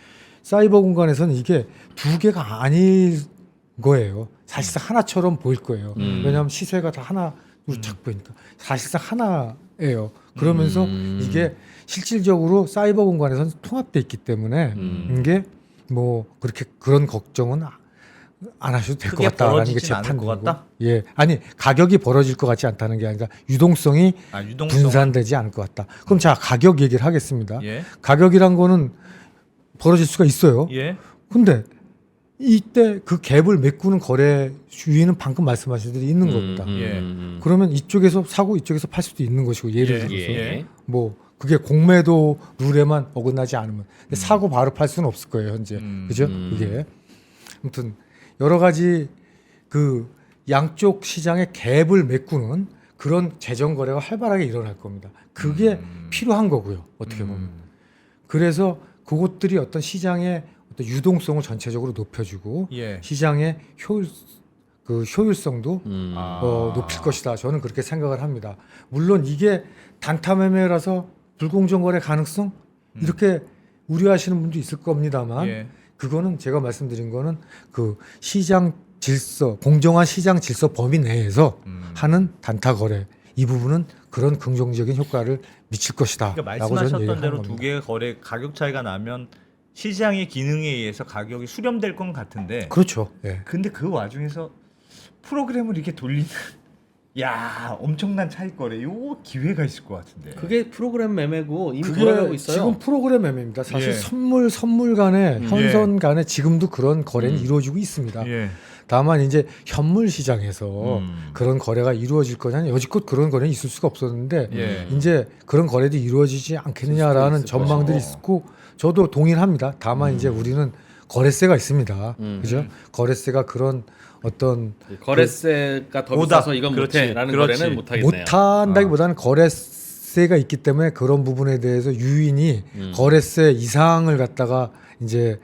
사이버 공간에서는 이게 두 개가 아닐 거예요. 사실상 하나처럼 보일 거예요. 왜냐하면 시세가 다 하나로 착 보이니까 사실상 하나예요. 그러면서 이게 실질적으로 사이버 공간에서는 통합돼 있기 때문에 이게 뭐 그렇게 그런 걱정은 안 하셔도 될 것 크게 같다라는 게 벌어지진 제 않을 것 판단이고. 같다? 예, 아니 가격이 벌어질 것 같지 않다는 게 아니라 유동성이 유동성은- 분산되지 않을 것 같다. 그럼 자 가격 얘기를 하겠습니다. 예. 가격이란 거는 벌어질 수가 있어요. 예. 근데 이때 그 갭을 메꾸는 거래 주의는 방금 말씀하신 대로 있는 겁니다. 예. 그러면 이쪽에서 사고 이쪽에서 팔 수도 있는 것이고 예를 예. 들어서 예. 뭐 그게 공매도 룰에만 어긋나지 않으면 근데 사고 바로 팔 수는 없을 거예요 현재 그죠? 그게 아무튼 여러 가지 그 양쪽 시장의 갭을 메꾸는 그런 재정 거래가 활발하게 일어날 겁니다. 그게 필요한 거고요 어떻게 보면 그래서 그것들이 어떤 시장의 어떤 유동성을 전체적으로 높여주고 예. 시장의 효율성도 아. 높일 것이다. 저는 그렇게 생각을 합니다. 물론 이게 단타 매매라서 불공정 거래 가능성 이렇게 우려하시는 분도 있을 겁니다만 예. 그거는 제가 말씀드린 거는 그 시장 질서, 공정한 시장 질서 범위 내에서 하는 단타 거래 이 부분은 그런 긍정적인 효과를 미칠 것이다. 그러니까 라고 저는 말씀하셨던 얘기를 대로 하는 두 겁니다. 개의 거래 가격 차이가 나면 시장의 기능에 의해서 가격이 수렴될 건 같은데 그렇죠. 예. 근데 그 와중에서 프로그램을 이렇게 돌리는 야 엄청난 차이 거래 요 기회가 있을 것 같은데 그게 프로그램 매매고 이미 그게 돌아가고 있어요. 지금 프로그램 매매입니다. 사실 예. 선물 간에 현선 간에 지금도 그런 거래는 이루어지고 있습니다. 예. 다만 이제 현물 시장에서 그런 거래가 이루어질 거냐 여지껏 그런 거래는 있을 수가 없었는데 예. 이제 그런 거래도 이루어지지 않겠느냐라는 있을 전망들이 것이고. 있고 저도 동의합니다. 다만 이제 우리는 거래세가 있습니다. 그죠? 거래세가 그런 어떤 거래세가 더 보다. 비싸서 이건 그렇지. 못해라는 그렇지. 거래는 못하겠네요. 못한다기보다는 거래세가 있기 때문에 그런 부분에 대해서 유인이 거래세 이상을 갖다가 이제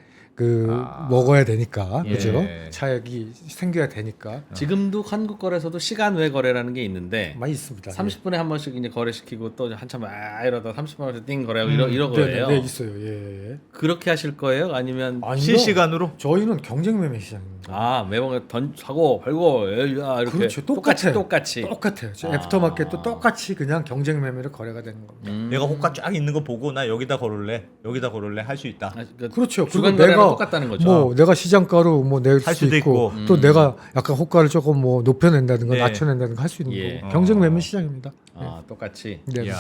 먹어야 되니까 예. 그죠? 차액이 생겨야 되니까 지금도 한국 거래소도 시간 외 거래라는 게 있는데 많이 있습니다. 30분에 한 번씩 이제 거래시키고 또 한참 이러다 30분 만에 띵 거래하고 이런 네, 거예요. 네, 있어요. 예, 예. 그렇게 하실 거예요? 아니면 아니요. 실시간으로? 저희는 경쟁 매매 시장입니다. 매번 사고 팔고 이렇게 그렇죠. 똑같이 똑같아요. 애프터마켓도 똑같이 그냥 경쟁 매매로 거래가 되는 겁니다. 내가 호가 쫙 있는 거 보고 나 여기다 걸을래 할 수 있다. 그렇죠. 주간 그리고 거래랑 내가 똑같다는 거죠. 뭐 내가 시장가로 뭐 낼 할 수도 수도 있고, 있고. 또 내가 약간 호가를 조금 뭐 높여낸다든가 네. 낮춰낸다든가 할 수 있는 예. 거고 경쟁 매매 시장입니다. 똑같이. 네. 이야.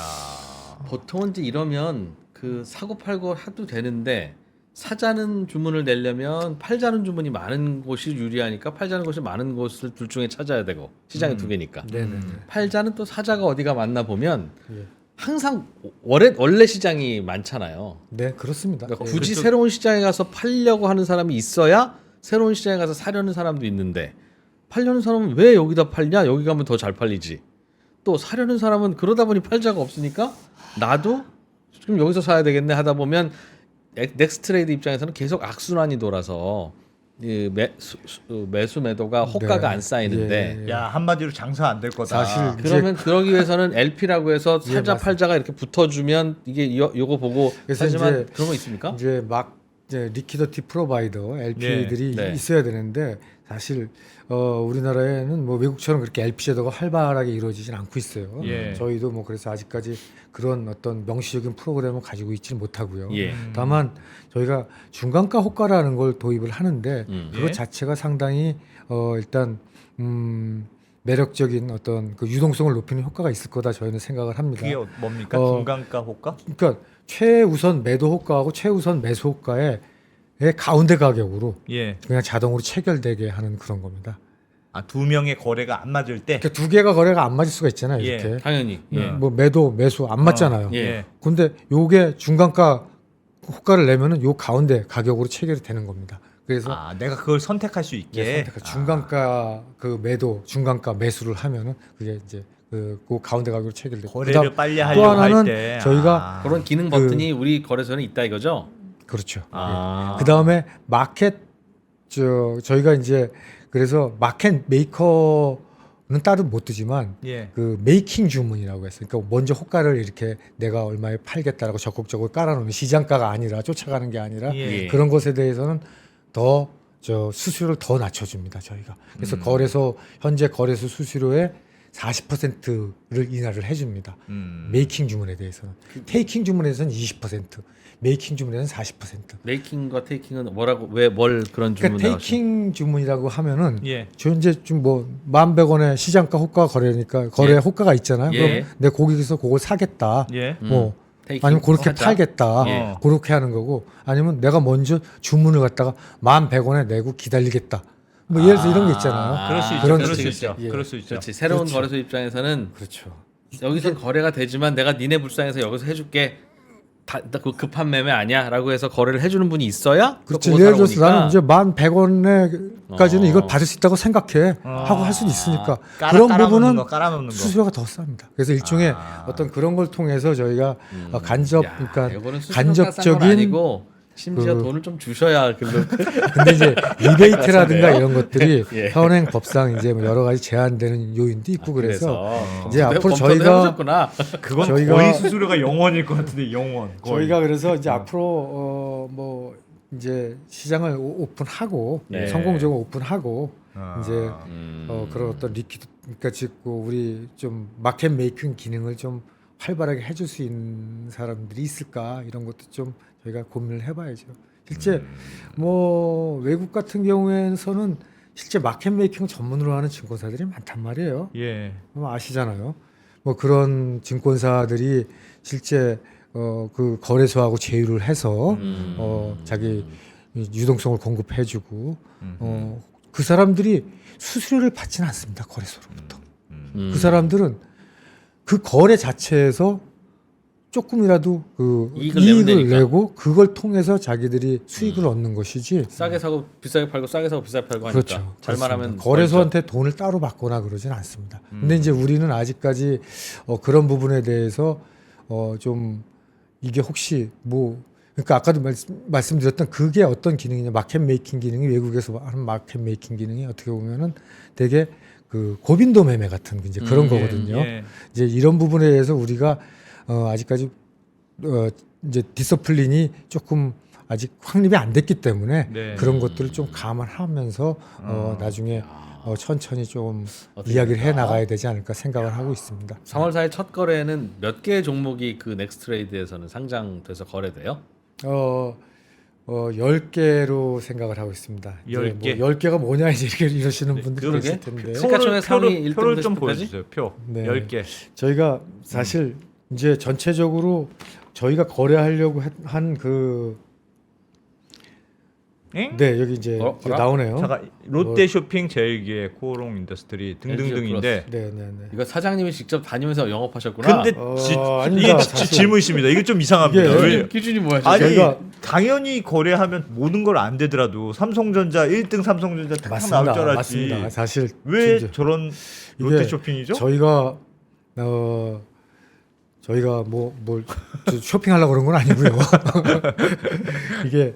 보통은 이제 이러면 그 사고 팔고 해도 되는데 사자는 주문을 내려면 팔자는 주문이 많은 곳이 유리하니까 팔자는 곳이 많은 곳을 둘 중에 찾아야 되고 시장이 두 개니까. 네네. 팔자는 또 사자가 어디가 많나 보면 예. 항상 원래 시장이 많잖아요. 네, 그렇습니다. 그러니까 예. 굳이 새로운 시장에 가서 팔려고 하는 사람이 있어야 새로운 시장에 가서 사려는 사람도 있는데 팔려는 사람은 왜 여기다 팔냐? 여기 가면 더 잘 팔리지. 또 사려는 사람은 그러다 보니 팔자가 없으니까 나도 지금 여기서 사야 되겠네 하다 보면 넥스트레이드 입장에서는 계속 악순환이 돌아서 이 매수 매도가 호가가 네. 안 쌓이는데 예. 야 한마디로 장사 안 될 거다. 사실 그러면 그러기 위해서는 LP라고 해서 예, 사자 맞습니다. 팔자가 이렇게 붙어주면 이게 요거 보고 그래서 하지만 이제 그런 거 있습니까? 이제 막 이제 리퀴더티 프로바이더 LP들이 네. 있어야 되는데 사실 우리나라에는 뭐 외국처럼 그렇게 LP 제도가 활발하게 이루어지진 않고 있어요. 예. 저희도 뭐 그래서 아직까지 그런 어떤 명시적인 프로그램을 가지고 있지는 못하고요. 예. 다만 저희가 중간가 호가라는 걸 도입을 하는데 그것 예. 자체가 상당히 일단 매력적인 어떤 그 유동성을 높이는 효과가 있을 거다 저희는 생각을 합니다. 그게 뭡니까? 어, 중간가 호가? 그러니까 최우선 매도 호가하고 최우선 매수 호가의 가운데 가격으로 예. 그냥 자동으로 체결되게 하는 그런 겁니다. 두 명의 거래가 안 맞을 때. 그러니까 두 개가 거래가 안 맞을 수가 있잖아요. 예. 이렇게 당연히. 예. 뭐 매도 매수 안 맞잖아요. 예. 근데 요게 중간가 호가를 내면은 요 가운데 가격으로 체결이 되는 겁니다. 그래서 내가 그걸 선택할 수 있게. 중간가 그 매도 중간가 매수를 하면은 그게 이제 그 가운데 가격으로 체결되고 거래를 빨리 또 하려고 하나는 할 때. 저희가 그런 기능 버튼이 우리 거래소는 있다 이거죠? 그렇죠. 그 다음에 마켓 저희가 이제 그래서 마켓 메이커는 따로 못 뜨지만 예. 그 메이킹 주문이라고 했어요. 그러니까 먼저 호가를 이렇게 내가 얼마에 팔겠다라고 적극적으로 깔아놓는 시장가가 아니라 쫓아가는 게 아니라 예. 그런 것에 대해서는 더 수수료를 더 낮춰줍니다. 저희가 그래서 거래소 현재 거래소 수수료의 40%를 인하를 해줍니다. 메이킹 주문에 대해서는 테이킹 주문에 대해서는 20%, 메이킹 주문에는 40%. 메이킹과 테이킹은 뭐라고 뭘 그런 주문 그러니까 테이킹 주문이라고 하면은 예. 저 이제 좀 뭐 11,100원에 시장가 호가 거래니까 거래 예. 호가가 있잖아요. 예. 그럼 내 거기서 그걸 사겠다. 예. 뭐 테이킹 아니면 그렇게 사자. 팔겠다. 예. 그렇게 하는 거고 아니면 내가 먼저 주문을 갖다가 11,100원에 내고 기다리겠다. 뭐 예를 들어서 이런 게 있잖아요. 그럴 수 있죠. 그런 그럴 수 그렇지, 있죠. 예. 그럴 수 있죠. 그렇지. 새로운 그렇죠. 거래소 입장에서는 그렇죠. 여기서 거래가 되지만 내가 니네 불쌍해서 여기서 해줄게. 그 급한 매매 아니야라고 해서 거래를 해주는 분이 있어야 그렇죠. 그거 예를 들어서 사러 오니까. 나는 이제 11,100원에까지는 이걸 받을 수 있다고 생각해 하고 할 수도 있으니까 그런 부분은 깔아놓는 거. 수수료가 더 쌉니다. 그래서 일종의 어떤 그런 걸 통해서 저희가 간접 야, 그러니까 이거는 수수료가 싼건 간접적인 아니고 심지어 돈을 좀 주셔야 근데 이제 리베이트라든가 이런 것들이 예. 현행 법상 이제 뭐 여러 가지 제한되는 요인도 있고 그래서 이제 내가 앞으로 검토도 저희가 해보셨구나. 그건 저희가- 거의 수수료가 0원일 것 같은데 0원. 거의. 저희가 그래서 이제 앞으로 뭐 이제 시장을 오픈하고 네. 성공적으로 오픈하고 이제 음. 그런 어떤 리퀴드 그러니까 즉 우리 좀 마켓 메이킹 기능을 좀 활발하게 해줄 수 있는 사람들이 있을까 이런 것도 좀 저희가 고민을 해봐야죠. 실제 뭐 외국 같은 경우에서는 실제 마켓 메이킹 전문으로 하는 증권사들이 많단 말이에요. 예. 아시잖아요. 뭐 그런 증권사들이 실제 그 거래소하고 제휴를 해서 자기 유동성을 공급해주고 그 사람들이 수수료를 받지는 않습니다. 거래소로부터. 그 사람들은 그 거래 자체에서 조금이라도 그 이익을 내면 이익을 되니까. 내고 그걸 통해서 자기들이 수익을 얻는 것이지. 싸게 사고 비싸게 팔고 싸게 사고 비싸게 팔고 하니까 그렇죠. 잘만 하면 그렇습니다. 거래소한테 돈을 따로 받거나 그러진 않습니다. 근데 이제 우리는 아직까지 그런 부분에 대해서 좀 이게 혹시 뭐 그러니까 아까도 말씀드렸던 그게 어떤 기능이냐 마켓 메이킹 기능이 외국에서 하는 마켓 메이킹 기능이 어떻게 보면은 되게 그 고빈도 매매 같은 이제 그런 거거든요. 예. 이제 이런 부분에 대해서 우리가 아직까지 이제 디서플린이 조금 아직 확립이 안 됐기 때문에 네. 그런 것들을 좀 감안하면서 나중에 천천히 좀 이야기를 해 나가야 되지 않을까 생각을 하고 있습니다. 3월 4일 첫 거래는 몇 개의 종목이 그 넥스트레이드에서는 상장돼서 거래돼요? 10개로 생각을 하고 있습니다. 10개? 뭐 10개가 뭐냐 이제 이렇게 이러시는 분들이 그러게. 계실 텐데. 시가총액 상위 1등부터 표를 좀 10등까지? 보여주세요. 표 네. 10개. 저희가 사실 이제 전체적으로 저희가 거래하려고 한 그 엥? 네, 여기 이제 뭐라? 나오네요. 잠깐 롯데쇼핑, 제일기획, 코오롱 인더스트리 등등등인데 네, 네, 네. 이거 사장님이 직접 다니면서 영업하셨구나. 근데 아닙니다, 이게 사실. 질문이십니다. 이게 좀 이상합니다. 이게 왜? 기준이 뭐야? 아니 저희가- 당연히 거래하면 모든 걸 안 되더라도 삼성전자 1등 삼성전자 딱 나올 줄 맞습니다. 알았지. 맞습니다. 사실 왜 진짜 저런 이게 롯데쇼핑이죠? 저희가 뭘 쇼핑하려고 그런 건 아니고요. 이게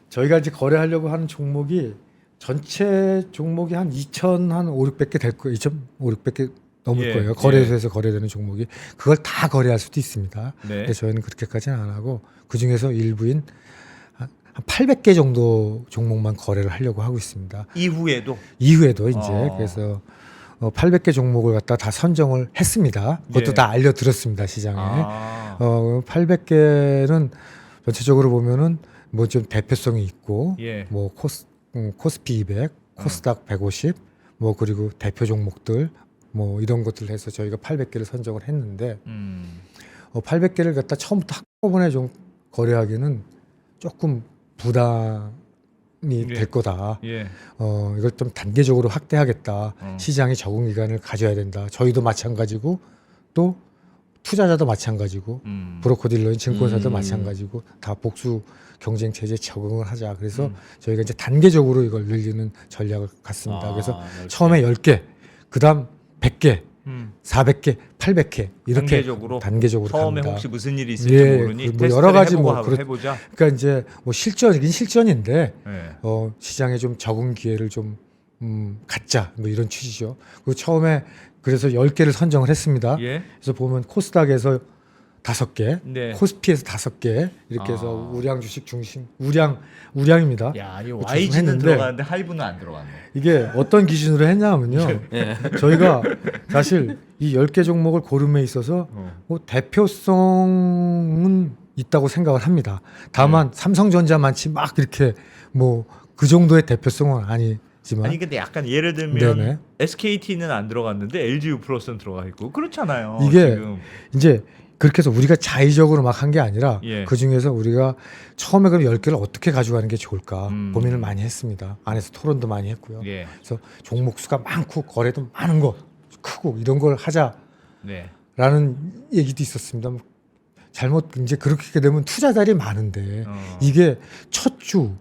저희가 이제 거래하려고 하는 종목이 전체 종목이 한 2,500개 될 거예요. 2,500개 넘을 예, 거예요. 거래소에서 거래되는 종목이 그걸 다 거래할 수도 있습니다. 네. 근데 저희는 그렇게까지는 안 하고 그 중에서 일부인 한 800개 정도 종목만 거래를 하려고 하고 있습니다. 이후에도 이후에도 이제 그래서 800개 종목을 갖다 다 선정을 했습니다. 그것도 예. 다 알려드렸습니다 시장에. 아, 800개는 전체적으로 보면은 뭐 좀 대표성이 있고, 예. 뭐 코스피 200, 코스닥 150, 뭐 그리고 대표 종목들 뭐 이런 것들 해서 저희가 800개를 선정을 했는데 800개를 갖다 처음부터 한꺼번에 좀 거래하기는 조금 부담이 예. 될 거다. 예. 이걸 좀 단계적으로 확대하겠다. 어. 시장이 적응 기간을 가져야 된다. 저희도 마찬가지고 또 투자자도 마찬가지고 브로커딜러인 증권사도 마찬가지고 다 복수 경쟁 체제에 적응을 하자. 그래서 저희가 이제 단계적으로 이걸 늘리는 전략을 갖습니다. 그래서 10개. 처음에 10개, 그다음 100개, 음. 400개, 800개 이렇게 단계적으로 처음에 갑니다. 혹시 무슨 일이 있을지 예, 모르니 뭐 테스트를 여러 가지 해보고 뭐 해보자. 그러니까 이제 뭐 실전이긴 실전인데 예. 시장에 좀 적응 기회를 좀 갖자 뭐 이런 취지죠. 그리고 처음에 그래서 10개를 선정을 했습니다. 예. 그래서 보면 코스닥에서 5개, 네. 코스피에서 5개 이렇게 해서 아. 우량 주식 중심 우량입니다. 야, 이 그거 YG는 했는데 들어가는데 하이브는 안 들어갔네. 이게 어떤 기준으로 했냐면요. 예. 저희가 사실 이 10개 종목을 고름에 있어서 뭐 대표성은 있다고 생각을 합니다. 다만 삼성전자만치 막 이렇게 뭐 그 정도의 대표성은 아니지만 아니 근데 약간 예를 들면 네네. SKT는 안 들어갔는데 LG U+는 들어가 있고 그렇잖아요. 이게 지금. 이제 그렇게 해서 우리가 자의적으로 막 한 게 아니라 예. 그 중에서 우리가 처음에 그럼 10개를 어떻게 가져가는 게 좋을까 고민을 많이 했습니다. 안에서 토론도 많이 했고요. 예. 그래서 종목 수가 많고 거래도 많은 거 크고 이런 걸 하자라는 네. 얘기도 있었습니다. 뭐 잘못 이제 그렇게 되면 투자자들이 많은데 어. 이게 첫 주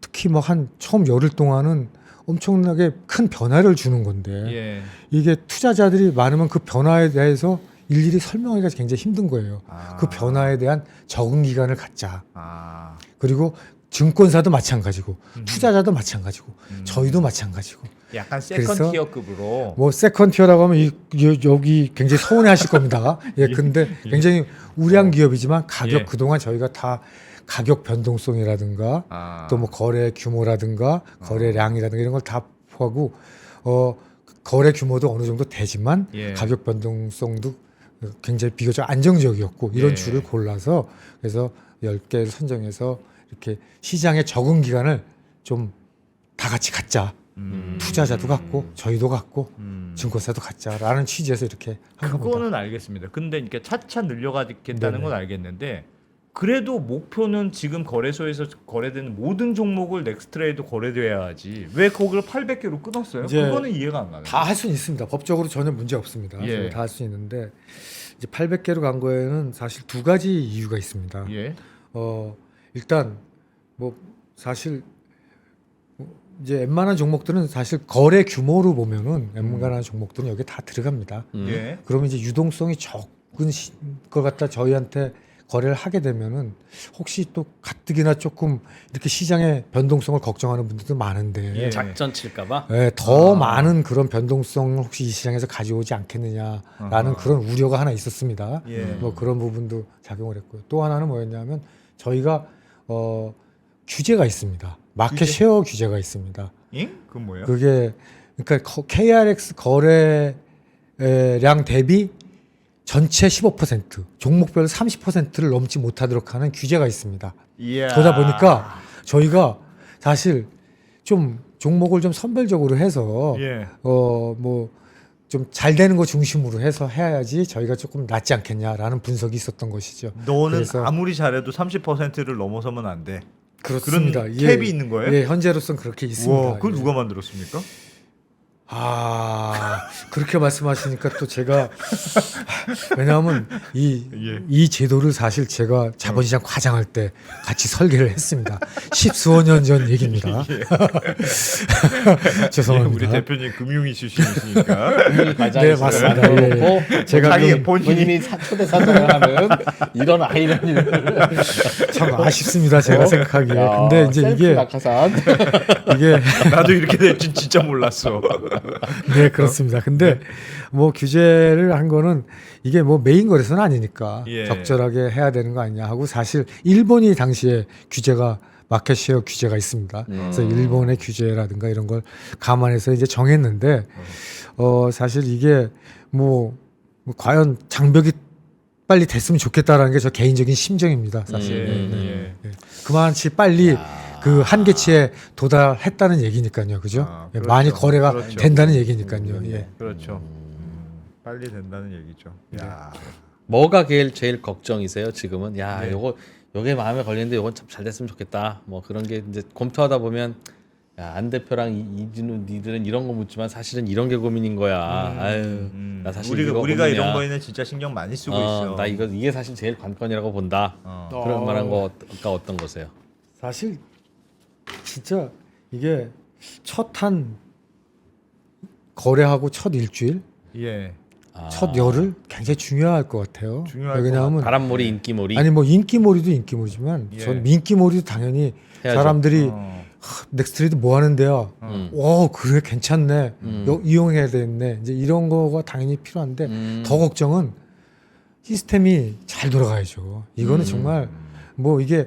특히 뭐 한 처음 열흘 동안은 엄청나게 큰 변화를 주는 건데 예. 이게 투자자들이 많으면 그 변화에 대해서 일일이 설명하기가 굉장히 힘든 거예요. 아. 그 변화에 대한 적응 기간을 갖자. 아. 그리고 증권사도 마찬가지고 투자자도 마찬가지고 저희도 마찬가지고 약간 그래서 세컨티어급으로 뭐 세컨티어라고 하면 여기 굉장히 서운해하실 겁니다. 예, 근데 굉장히 우량 기업이지만 가격 예. 그동안 저희가 다 가격 변동성이라든가 아. 또 뭐 거래 규모라든가 거래량이라든가 이런 걸 다 포함하고 거래 규모도 어느 정도 되지만 예. 가격 변동성도 굉장히 비교적 안정적이었고 이런 예. 줄을 골라서 그래서 10개를 선정해서 이렇게 시장의 적응 기간을 좀 다 같이 갖자. 투자자도 갖고 저희도 갖고 증권사도 갖자라는 취지에서 이렇게 한 겁니다. 그거는 알겠습니다. 근데 이렇게 차차 늘려가겠다는 네네. 건 알겠는데 그래도 목표는 지금 거래소에서 거래되는 모든 종목을 넥스트레이드 거래돼야 하지. 왜 거기를 800개로 끊었어요? 이제 그거는 이해가 안 가요. 다 할 수는 있습니다. 법적으로 전혀 문제 없습니다. 예. 다 할 수 있는데 이제 800개로 간 거에는 사실 두 가지 이유가 있습니다. 예. 일단 뭐 사실 이제 웬만한 종목들은 사실 거래 규모로 보면은 웬만한 종목들은 여기 다 들어갑니다. 예. 그러면 이제 유동성이 적은 걸 갖다 저희한테 거래를 하게 되면은 혹시 또 가뜩이나 조금 이렇게 시장의 변동성을 걱정하는 분들도 많은데 예. 작전 칠까봐. 더 많은 그런 변동성을 혹시 이 시장에서 가져오지 않겠느냐라는 아하. 그런 우려가 하나 있었습니다. 예. 뭐 그런 부분도 작용을 했고요. 또 하나는 뭐였냐면 저희가 규제가 있습니다. 마켓 규제? 쉐어 규제가 있습니다. 잉? 그건 뭐예요? 그게 그러니까 KRX 거래량 대비 전체 15% 종목별 30%를 넘지 못하도록 하는 규제가 있습니다. 이야. 그러다 보니까 저희가 사실 좀 종목을 좀 선별적으로 해서 예. 뭐 좀 잘 되는 거 중심으로 해서 해야지 저희가 조금 낫지 않겠냐라는 분석이 있었던 것이죠. 너는 그래서- 아무리 잘해도 30%를 넘어서면 안 돼. 그렇습니다. 그런 캡이 있는 거예요? 예, 현재로서는 그렇게 있습니다. 와, 그걸 예. 누가 만들었습니까? 그렇게 말씀하시니까 또 제가 왜냐하면 예. 이 제도를 사실 제가 자본시장 과장할 때 같이 설계를 했습니다. 십수억 년 전 얘기입니다. 죄송합니다. 우리 대표님 금융위 출신이시니까. 본인이 과장이 네, 맞습니다. 예. 제가 자기 좀 본인이 초대 사장을 하는 이런 아이러니를 참 아쉽습니다. 제가 생각하기에. 근데 이제 이게 낙하산. 이게 나도 이렇게 될 줄 진짜 몰랐어. 네, 그렇습니다. 근데 뭐 규제를 한 거는 이게 뭐 메인 거래소는 아니니까 예. 적절하게 해야 되는 거 아니냐 하고 사실 일본이 당시에 규제가 마켓 쉐어 규제가 있습니다. 그래서 일본의 규제라든가 이런 걸 감안해서 이제 정했는데 사실 이게 뭐 과연 장벽이 빨리 됐으면 좋겠다라는 게 저 개인적인 심정입니다. 사실 예. 그만치 빨리 그 한계치에 도달했다는 얘기니까요, 그죠? 예, 그렇죠. 많이 거래가 그렇죠. 된다는 얘기니까요. 예. 그렇죠. 빨리 된다는 얘기죠. 야. 뭐가 제일 걱정이세요 지금은? 야, 네. 요게 마음에 걸리는데 요건 참 잘 됐으면 좋겠다. 뭐 그런 게 이제 검토하다 보면 야, 안 대표랑 이진우 니들은 이런 거 묻지만 사실은 이런 게 고민인 거야. 아유, 나 사실 우리가 고민이야. 이런 거에는 진짜 신경 많이 쓰고 있어. 나 이게 사실 제일 관건이라고 본다. 그런 만한 거가 어떤 거세요? 사실 진짜 이게 첫 한 거래하고 첫 일주일, 예. 첫 열흘 굉장히 중요할 것 같아요. 중요할 것 왜냐하면 바람몰이 인기몰이. 아니 뭐 인기몰이도 인기몰이지만 예. 전 인기몰이도 당연히 해야죠. 사람들이 어. 넥스트레이드 뭐 하는데요? 그래 괜찮네. 이용해야 되겠네. 이제 이런 거가 당연히 필요한데 더 걱정은 시스템이 잘 돌아가야죠. 이거는 정말 뭐 이게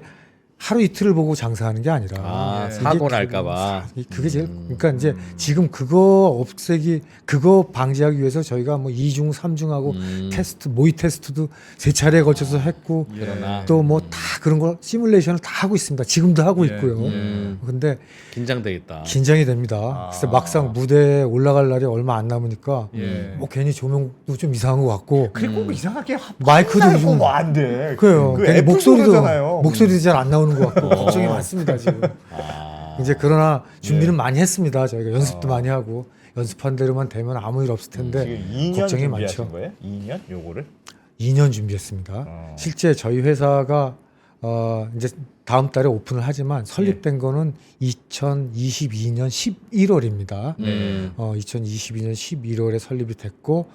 하루 이틀을 보고 장사하는 게 아니라 예. 이게 사고 날까봐. 그게 제일 그러니까 이제 지금 그거 그거 방지하기 위해서 저희가 뭐 2중 3중하고 테스트 모의 테스트도 3차례에 걸쳐서 했고 그러나 또 뭐 다 그런 거 시뮬레이션을 다 하고 있습니다. 지금도 하고 있고요. 근데 긴장되겠다. 긴장이 됩니다. 그래서 막상 무대에 올라갈 날이 얼마 안 남으니까 예. 뭐 괜히 조명도 좀 이상한 것 같고 그리고 이상하게 마이크도 좀 안 돼. 그래요. 그 괜히 애플 목소리도 보잖아요. 잘 안 나오는 것 같고 걱정이 많습니다 지금. 이제 그러나 준비는 많이 했습니다. 저희가 연습도 많이 하고 연습한 대로만 되면 아무 일 없을 텐데 지금 2년 걱정이 준비하신 많죠. 거예요? 2년 요거를? 2년 준비했습니다. 실제 저희 회사가 이제 다음 달에 오픈을 하지만 설립된 거는 2022년 11월입니다. 2022년 11월에 설립이 됐고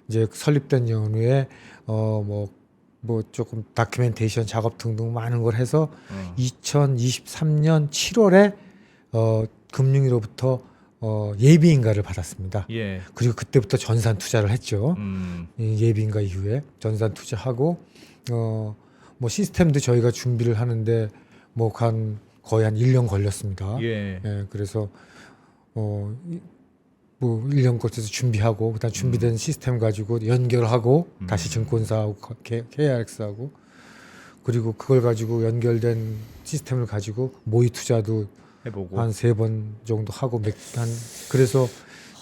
이제 설립된 연후에 뭐 조금 다큐멘테이션 작업 등등 많은 걸 해서 2023년 7월에 금융위로부터 예비인가를 받았습니다. 예. 그리고 그때부터 전산 투자를 했죠. 이 예비인가 이후에 전산 투자하고 뭐 시스템도 저희가 준비를 하는데 뭐 거의 한 1년 걸렸습니다. 예. 그래서 뭐 1년 걸쳐서 준비하고 그다음 준비된 시스템 가지고 연결하고 다시 증권사하고 KRX하고 그리고 그걸 가지고 연결된 시스템을 가지고 모의 투자도 해보고. 한 3번 정도 하고 그래서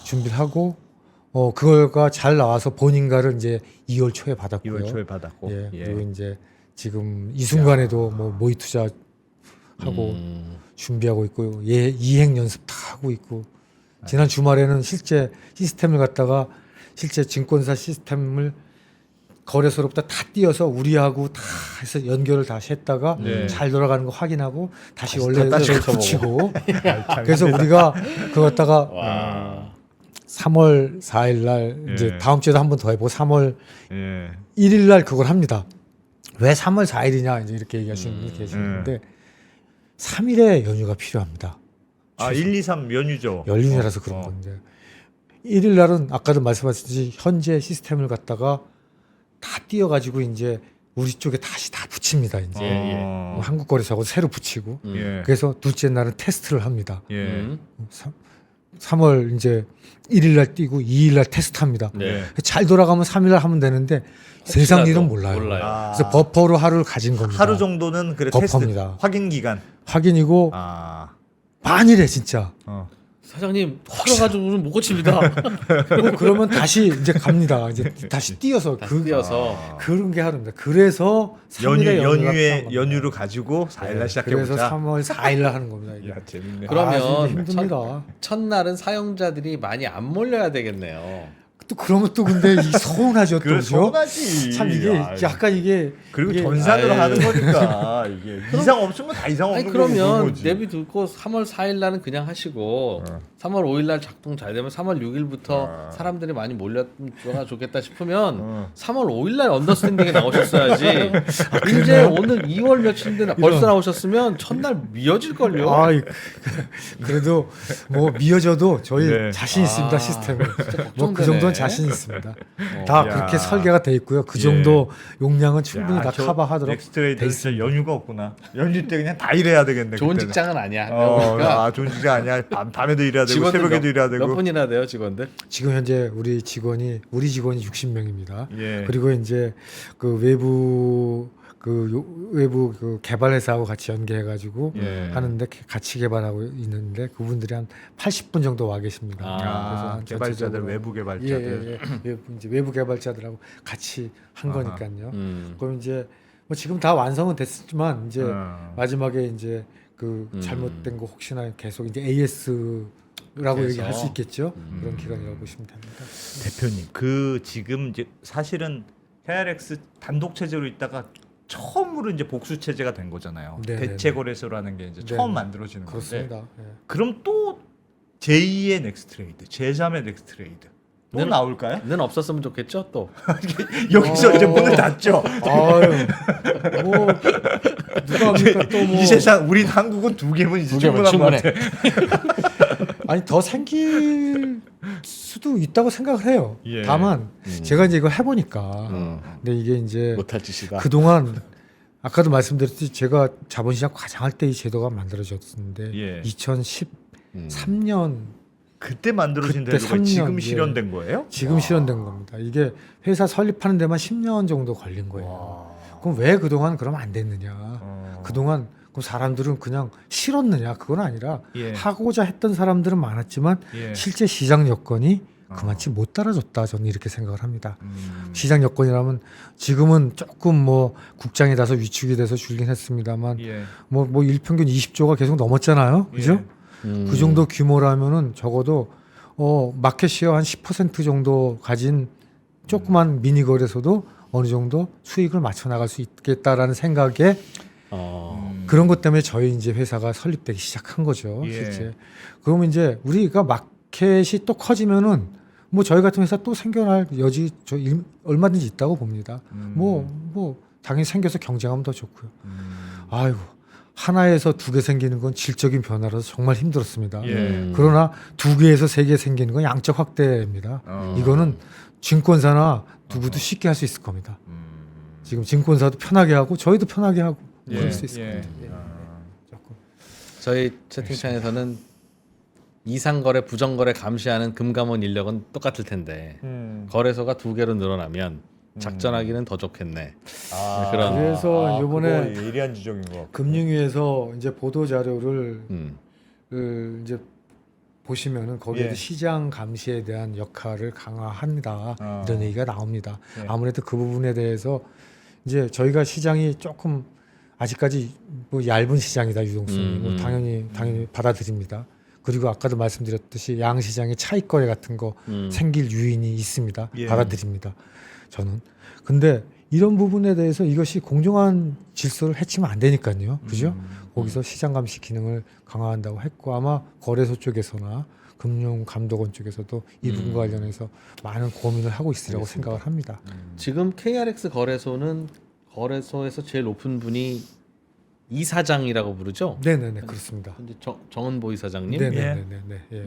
준비를 하고 그걸가 잘 나와서 본인가를 이제 2월 초에 받았고요. 2월 초에 받았고. 예. 예. 그리고 이제 지금 이 순간에도 뭐 모의 투자 하고 준비하고 있고 이행 연습 다 하고 있고 지난 주말에는 실제 시스템을 갖다가 실제 증권사 시스템을 거래소로부터 다 띄어서 우리하고 다 해서 연결을 다시 했다가 네. 잘 돌아가는 거 확인하고 다시 다시 원래 다시 붙이고 그래서 우리가 그거 갖다가 와. 3월 4일 날 이제 예. 다음 주에도 한 번 더 해보고 3월 예. 1일 날 그걸 합니다. 왜 3월 4일이냐 이제 이렇게 얘기하시는 분이 계시는데 3일의 연휴가 필요합니다. 아, 1, 2, 3 연휴죠. 연휴라서 그런 건데 1일 날은 아까도 말씀하셨듯이 현재 시스템을 갖다가 다 띄어가지고 이제 우리 쪽에 다시 다 붙입니다. 이제 예. 한국 거래소하고 새로 붙이고 예. 그래서 둘째 날은 테스트를 합니다. 예. 3월 이제 1일 날 띄고 2일 날 테스트합니다. 네. 잘 돌아가면 3일 날 하면 되는데 세상 일은 몰라요. 아. 그래서 버퍼로 하루를 가진 겁니다. 하루 정도는 그래 테스트 버퍼입니다. 확인 기간. 확인이고 아. 만일에 진짜 사장님 헐어가지고는 못 고칩니다. 뭐 그러면 다시 이제 갑니다. 이제 다시 띄어서 다시 띄어서. 그런 게 하루입니다. 그래서 3일의 연휴를 가지고 4일 날 시작해 그래서 보자. 3월 4일 날 하는 겁니다. 이게. 야, 재밌네. 그러면 아, 진짜 힘듭니다. 첫날은 사용자들이 많이 안 몰려야 되겠네요. 또 그러면 또 근데 이 서운하죠. 또 그래 그죠? 서운하지. 참 이게 아, 약간 이게 그리고 이게- 전산으로 아유. 하는 거니까 이게 이상 없으면 다 이상 아니 없는 거고 그러면 거지. 내비 두고 3월 4일 날은 그냥 하시고 3월 5일 날 작동 잘 되면 3월 6일부터 사람들이 많이 몰려가 좋겠다 싶으면 3월 5일 날 언더스탠딩에 나오셨어야지. 이제 오늘 2월 며칠인데 벌써 나오셨으면 첫날 미어질 걸요. 아, 그래도 뭐 미어져도 저희 네. 자신 있습니다. 시스템을. 뭐 그 걱정되네. 정도는 자신 있습니다. 다 야. 그렇게 설계가 돼 있고요. 그 예. 정도 용량은 충분히 야, 다 저 커버하도록 돼 넥스트레이드 있습니다. 진짜 연휴가 없구나. 연휴 때 그냥 다 일해야 되겠네. 좋은 그때는. 직장은 아니야. 그러니까 좋은 직장 아니야. 밤에도 일해야 되고 직원들 새벽에도 일해야 몇 되고. 분이나 돼요 직원들? 지금 현재 우리 직원이 60명입니다. 예. 그리고 이제 그 외부 그 개발 회사하고 같이 연계해 가지고 예. 하는데 같이 개발하고 있는데 그분들이 한 80분 정도 와 계십니다. 아, 한 개발자들 전체적으로 외부 개발자들. 이제 외부 개발자들하고 같이 한 아하. 거니까요. 그럼 이제 뭐 지금 다 완성은 됐지만 이제 마지막에 이제 그 잘못된 거 혹시나 계속 이제 AS라고 그래서. 얘기할 수 있겠죠. 그런 기간이라고 보시면 됩니다. 대표님, 그 지금 이제 사실은 KRX 단독 체제로 있다가 처음으로 이제 복수 체제가 된 거잖아요. 네네네. 대체 거래소라는 게 이제 네네. 처음 만들어지는 건데. 그렇습니다. 예. 그럼 또 제2의 넥스트레이드, 제3의 넥스트레이드 또 는- 나올까요? 는 없었으면 좋겠죠 또. 여기서 이제 문을 닫죠. 아유, 뭐 누가 합니까 또 뭐. 이 세상 우린 한국은 두 개면 이제 두 개면 충분한 것 충분해. 같아. 아니 더 생길 수도 있다고 생각을 해요. 예. 다만 제가 이제 이걸 해보니까 근데 이게 이제 못할 짓이다. 그동안 아까도 말씀드렸듯이 제가 자본시장 과장할 때 이 제도가 만들어졌는데 예. 2013년 그때 만들어진 그때 대로가 지금 3년, 예. 실현된 거예요? 지금 실현된 겁니다. 이게 회사 설립하는 데만 10년 정도 걸린 거예요. 그럼 왜 그동안 그러면 안 됐느냐? 그동안 그럼 사람들은 그냥 싫었느냐? 그건 아니라 예. 하고자 했던 사람들은 많았지만 예. 실제 시장 여건이 그만치 못 따라줬다. 저는 이렇게 생각을 합니다. 음. 시장 여건이라면 지금은 조금 뭐 국장에 다소 위축이 돼서 줄긴 했습니다만 예. 뭐 일평균 20조가 계속 넘었잖아요. 그죠? 그 정도 규모라면은 적어도 마켓시어 한 10% 정도 가진 조그만 미니 거래소도 어느 정도 수익을 맞춰 나갈 수 있겠다라는 생각에 그런 것 때문에 저희 이제 회사가 설립되기 시작한 거죠. 예. 실제. 그러면 이제 우리가 마켓이 또 커지면은 뭐 저희 같은 회사 또 생겨날 여지 얼마든지 있다고 봅니다. 뭐 당연히 생겨서 경쟁하면 더 좋고요. 아이고 하나에서 두 개 생기는 건 질적인 변화라서 정말 힘들었습니다. 예. 그러나 두 개에서 세 개 생기는 건 양적 확대입니다. 이거는 증권사나 누구도 쉽게 할 수 있을 겁니다. 지금 증권사도 편하게 하고 저희도 편하게 하고 그럴 수 있을 겁니다. 조금. 저희 채팅창에서는 이상거래, 부정거래 감시하는 금감원 인력은 똑같을 텐데 거래소가 2개로 늘어나면 작전하기는 더 좋겠네. 그런. 그래서 이번에 그거 예리한 지적인 것 같고. 금융위에서 이제 보도 자료를 이제 보시면은 거기에도 예. 시장 감시에 대한 역할을 강화합니다. 이런 얘기가 나옵니다. 예. 아무래도 그 부분에 대해서 이제 저희가 시장이 조금 아직까지 뭐 얇은 시장이다 유동성이 뭐 당연히 받아들입니다. 그리고 아까도 말씀드렸듯이 양시장의 차익거래 같은 거 생길 유인이 있습니다. 예. 받아들입니다. 저는. 근데 이런 부분에 대해서 이것이 공정한 질서를 해치면 안 되니까요. 그죠? 거기서 시장 감시 기능을 강화한다고 했고 아마 거래소 쪽에서나 금융감독원 쪽에서도 이 부분과 관련해서 많은 고민을 하고 있으리라고 생각을 합니다. 지금 KRX 거래소는 거래소에서 제일 높은 분이 이사장이라고 부르죠? 네네네 그렇습니다. 근데 정은보 이사장님. 네네네네. 예.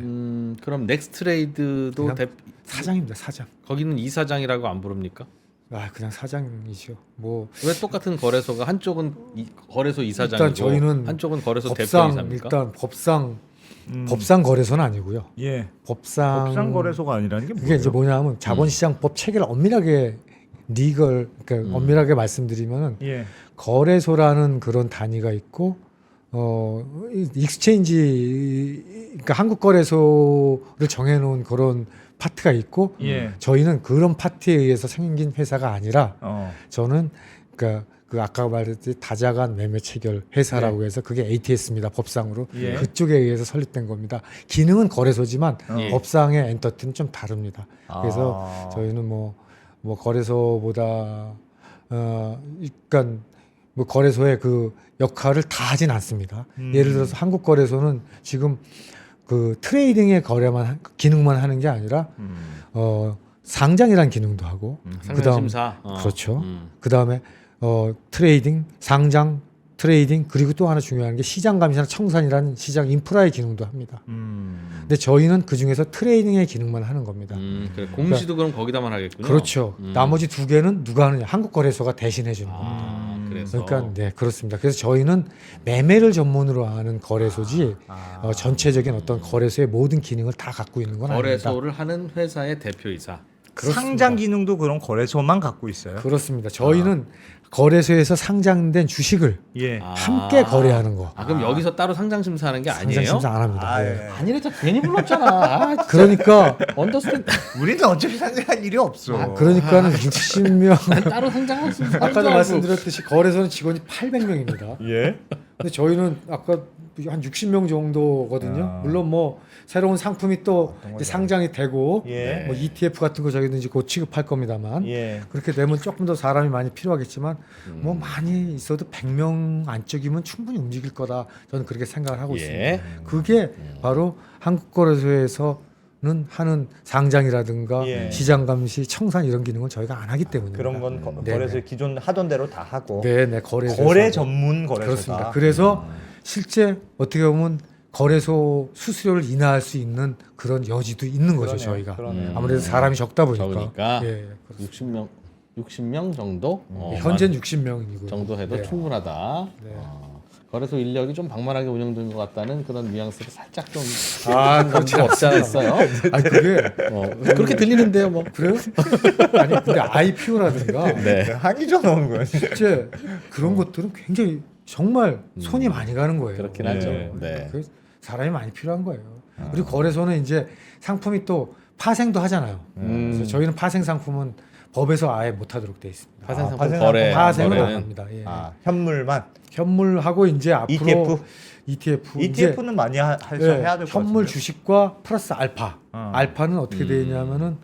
그럼 넥스트레이드도 그냥 사장입니다. 사장. 거기는 이사장이라고 안 부릅니까? 아 그냥 사장이죠. 뭐 왜 똑같은 거래소가 한쪽은 거래소 이사장이고 일단 저희는 한쪽은 거래소 대표 법상 이사입니까? 일단 법상 거래소는 아니고요. 예. 법상 법상 거래소가 아니라는 게 뭐예요? 그게 이제 뭐냐면 자본시장법 체계를 엄밀하게 엄밀하게 말씀드리면은 예. 거래소라는 그런 단위가 있고 익스체인지 그러니까 한국 거래소를 정해놓은 그런 파트가 있고 예. 저희는 그런 파트에 의해서 생긴 회사가 아니라 저는 그러니까 그 아까 말했듯이 다자간 매매 체결 회사라고 해서 그게 ATS입니다. 법상으로 예. 그쪽에 의해서 설립된 겁니다. 기능은 거래소지만 예. 법상의 엔터티는 좀 다릅니다. 아. 그래서 저희는 뭐 거래소보다 그러니까 뭐 거래소의 그 역할을 다 하진 않습니다. 예를 들어서 한국 거래소는 지금 그 트레이딩의 기능만 하는 게 아니라 상장이라는 기능도 하고 상장심사. 그렇죠. 그다음에 트레이딩, 상장, 트레이딩 그리고 또 하나 중요한 게 시장 감시나 청산이라는 시장 인프라의 기능도 합니다. 근데 저희는 그 중에서 트레이딩의 기능만 하는 겁니다. 그래. 공시도 그럼 거기다만 하겠군요. 그렇죠. 나머지 두 개는 누가 하느냐? 한국 거래소가 대신해 주는 겁니다. 그래서 그러니까 네 그렇습니다. 그래서 저희는 매매를 전문으로 하는 거래소지 전체적인 어떤 거래소의 모든 기능을 다 갖고 있는 건 아닙니다. 거래소를 하는 회사의 대표이사. 그렇습니다. 상장 기능도 그런 거래소만 갖고 있어요. 그렇습니다. 저희는 거래소에서 상장된 주식을 예. 함께 거래하는 거. 그럼 여기서 따로 상장 심사하는 게 아니에요? 상장 심사 안 합니다. 네. 예. 아니랬죠. 괜히 불렀잖아. 그러니까 언더스탠드. 우리는 어차피 상장할 일이 없어. 그러니까는 60명 따로 상장 심사. 아까도 말씀드렸듯이 거래소는 직원이 800명입니다. 예. 근데 저희는 아까 한 60명 정도거든요. 물론 뭐 새로운 상품이 또 이제 상장이 되고 예. 뭐 ETF 같은 거 저희도 이제 곧 취급할 겁니다만 예. 그렇게 되면 조금 더 사람이 많이 필요하겠지만 뭐 많이 있어도 100명 안쪽이면 충분히 움직일 거다. 저는 그렇게 생각을 하고 있습니다. 그게 바로 한국거래소에서는 하는 상장이라든가 예. 시장 감시, 청산 이런 기능은 저희가 안 하기 때문입니다. 그런 건 네, 거래소 네. 기존 하던 대로 다 하고. 네, 거래소 거래 전문 거래소다. 그렇습니다. 그래서 실제 어떻게 보면 거래소 수수료를 인하할 수 있는 그런 여지도 있는 거죠, 그러네요. 저희가. 그러네요. 아무래도 사람이 적다 보니까. 적으니까. 예, 60명 정도? 현재는 60명이고. 정도 해도 네. 충분하다. 네. 거래소 인력이 좀 방만하게 운영된 것 같다는 그런 뉘앙스를 살짝 좀 그렇지 없지 않았어요? 아니 그게 그렇게 들리는데요, 뭐. 그래요? 아니 근데 IPO라든가 네. 하기 전 온 거야. 실제 그런 것들은 굉장히 정말 손이 많이 가는 거예요. 그렇긴 네. 하죠. 네. 그 사람이 많이 필요한 거예요. 그리고 거래소는 이제 상품이 또 파생도 하잖아요. 그래서 저희는 파생 상품은 법에서 아예 못하도록 돼 있습니다. 파생 상품 파생 거래. 파생은 안 거래는 합니다. 예. 현물만. 현물하고 이제 앞으로 ETF? 이제 ETF는 많이 해야 될 것 예, 같은데. 현물 주식과 플러스 알파. 알파는 어떻게 되어 있냐면은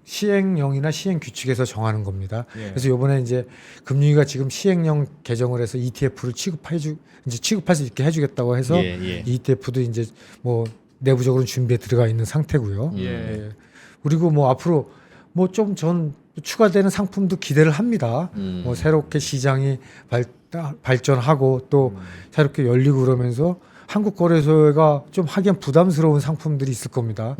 시행령이나 시행 규칙에서 정하는 겁니다. 예. 그래서 이번에 이제 금융위가 지금 시행령 개정을 해서 ETF를 취급할 수 있게 해주겠다고 해서 예. ETF도 이제 뭐 내부적으로 준비에 들어가 있는 상태고요. 예. 그리고 뭐 앞으로 뭐 좀 전 추가되는 상품도 기대를 합니다. 뭐 새롭게 시장이 발전하고 또 새롭게 열리고 그러면서 한국 거래소가 좀 하기엔 부담스러운 상품들이 있을 겁니다.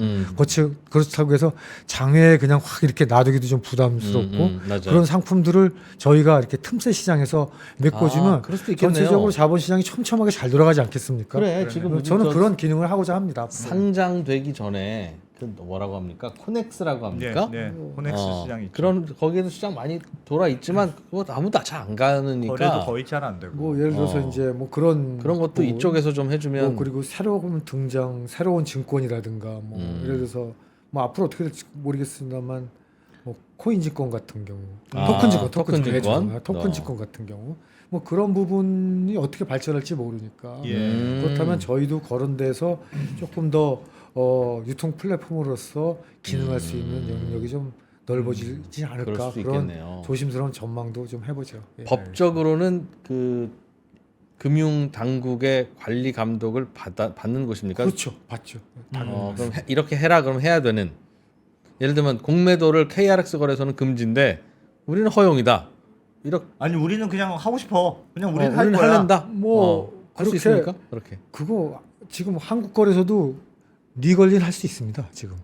그렇다고 해서 장외에 그냥 확 이렇게 놔두기도 좀 부담스럽고 맞아요. 그런 상품들을 저희가 이렇게 틈새 시장에서 메꿔주면 그럴 수도 있겠네요. 전체적으로 자본시장이 촘촘하게 잘 돌아가지 않겠습니까? 그래, 지금 저는 저 그런 기능을 하고자 합니다. 상장되기 전에 그 뭐라고 합니까? 코넥스라고 합니까? 네. 코넥스 시장이 있죠. 그런 거기에도 시장 많이 돌아 있지만 그거 아무도 잘 안 가니까 거래도 거의 잘 안 되고. 뭐 예를 들어서 이제 뭐 그런 것도 부분, 이쪽에서 좀 해주면 그리고 새로운 등장 새로운 증권이라든가 뭐 예를 들어서 뭐 앞으로 어떻게 될지 모르겠습니다만 뭐 코인증권 같은 경우, 아, 토큰증권, 토큰증권. 토큰증권 같은 경우, 뭐 그런 부분이 어떻게 발전할지 모르니까 예. 그렇다면 저희도 그런 데서 조금 더 유통 플랫폼으로서 기능할 수 있는 영역이 좀 넓어지지 그럴 않을까 수도 그런 있겠네요. 조심스러운 전망도 좀 해보죠. 예. 법적으로는 그 금융 당국의 관리 감독을 받는 곳입니까? 그렇죠, 맞죠. 그럼 이렇게 해라 그럼 해야 되는. 예를 들면 공매도를 KRX 거래소는 금지인데 우리는 허용이다. 이렇게 아니 우리는 그냥 하고 싶어. 그냥 우리는 할 우리는 거야. 할랜다. 뭐 할 수 그렇게 있습니까? 그렇게. 그거 지금 한국 거래소도 리걸린 할 수 있습니다. 지금.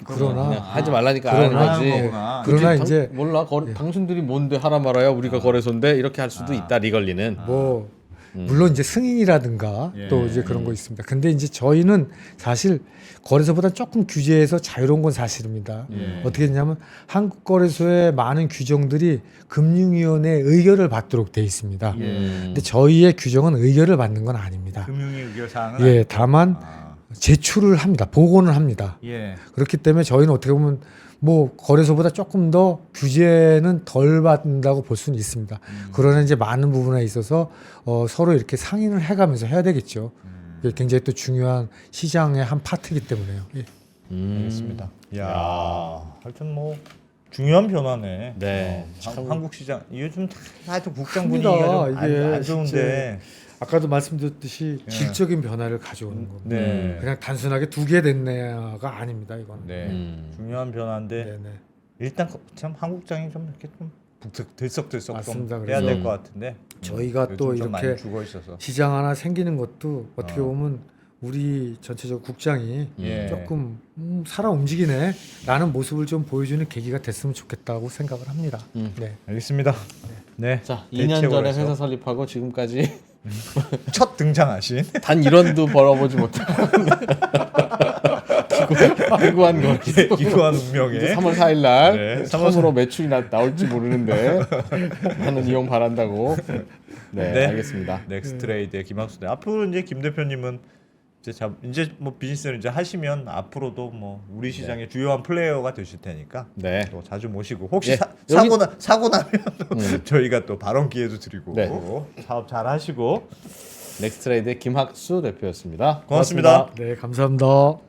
그러나 그냥 하지 말라니까 안 하는 그러나 거지. 거구나. 그러나 굳이 이제 몰라. 당신들이 뭔데 하라 말아야 우리가 거래소인데 이렇게 할 수도 있다. 리걸리는. 뭐 물론 이제 승인이라든가 예. 또 이제 그런 거 있습니다. 근데 이제 저희는 사실 거래소보다 조금 규제에서 자유로운 건 사실입니다. 예. 어떻게 했냐면 한국 거래소의 많은 규정들이 금융위원회의 의결을 받도록 돼 있습니다. 예. 근데 저희의 규정은 의결을 받는 건 아닙니다. 금융위 의결 사항은 예, 다만 아, 제출을 합니다. 보고는 합니다. 예. 그렇기 때문에 저희는 어떻게 보면 뭐 거래소보다 조금 더 규제는 덜 받는다고 볼 수는 있습니다. 그러나 이제 많은 부분에 있어서 서로 이렇게 상의를 해가면서 해야 되겠죠. 이게 굉장히 또 중요한 시장의 한 파트이기 때문에요. 예. 알겠습니다. 야, 하여튼 뭐 중요한 변화네. 네. 한국 시장 요즘 하여튼 국장 큽니다. 분위기가 좀 이게 안 좋은데. 아까도 말씀드렸듯이 예. 질적인 변화를 가져오는 겁니다. 네. 그냥 단순하게 두 개 됐네가 아닙니다. 이건. 네. 중요한 변화인데 네. 일단 참 한국장이 좀 이렇게 좀 들썩들썩 좀 맞습니다. 해야 그래서 될 것 같은데. 저희가 요즘 또 좀 많이 이렇게 죽어 있어서. 시장 하나 생기는 것도 어떻게 보면 우리 전체적 국장이 예. 조금 살아 움직이네 라는 모습을 좀 보여주는 계기가 됐으면 좋겠다고 생각을 합니다. 네. 알겠습니다. 네. 자, 2년 전에 대체월에서 회사 설립하고 지금까지 첫 등장하신 단 1원도 벌어보지 못한 기구한 거. 기구한 이제 운명의 3월 4일 날 네, 처음으로 매출이 나올지 모르는데 많은 이용 바란다고. 네, 네. 알겠습니다. 넥스트레이드의 김학수 대. 앞으로 이제 김 대표님은 이제 뭐 비즈니스를 이제 하시면 앞으로도 뭐 우리 시장의 주요한 플레이어가 되실 테니까 네. 또 자주 모시고 혹시 예, 사고 나면 저희가 또 발언 기회도 드리고 네. 사업 잘 하시고 넥스트레이드의 김학수 대표였습니다. 고맙습니다. 네, 감사합니다.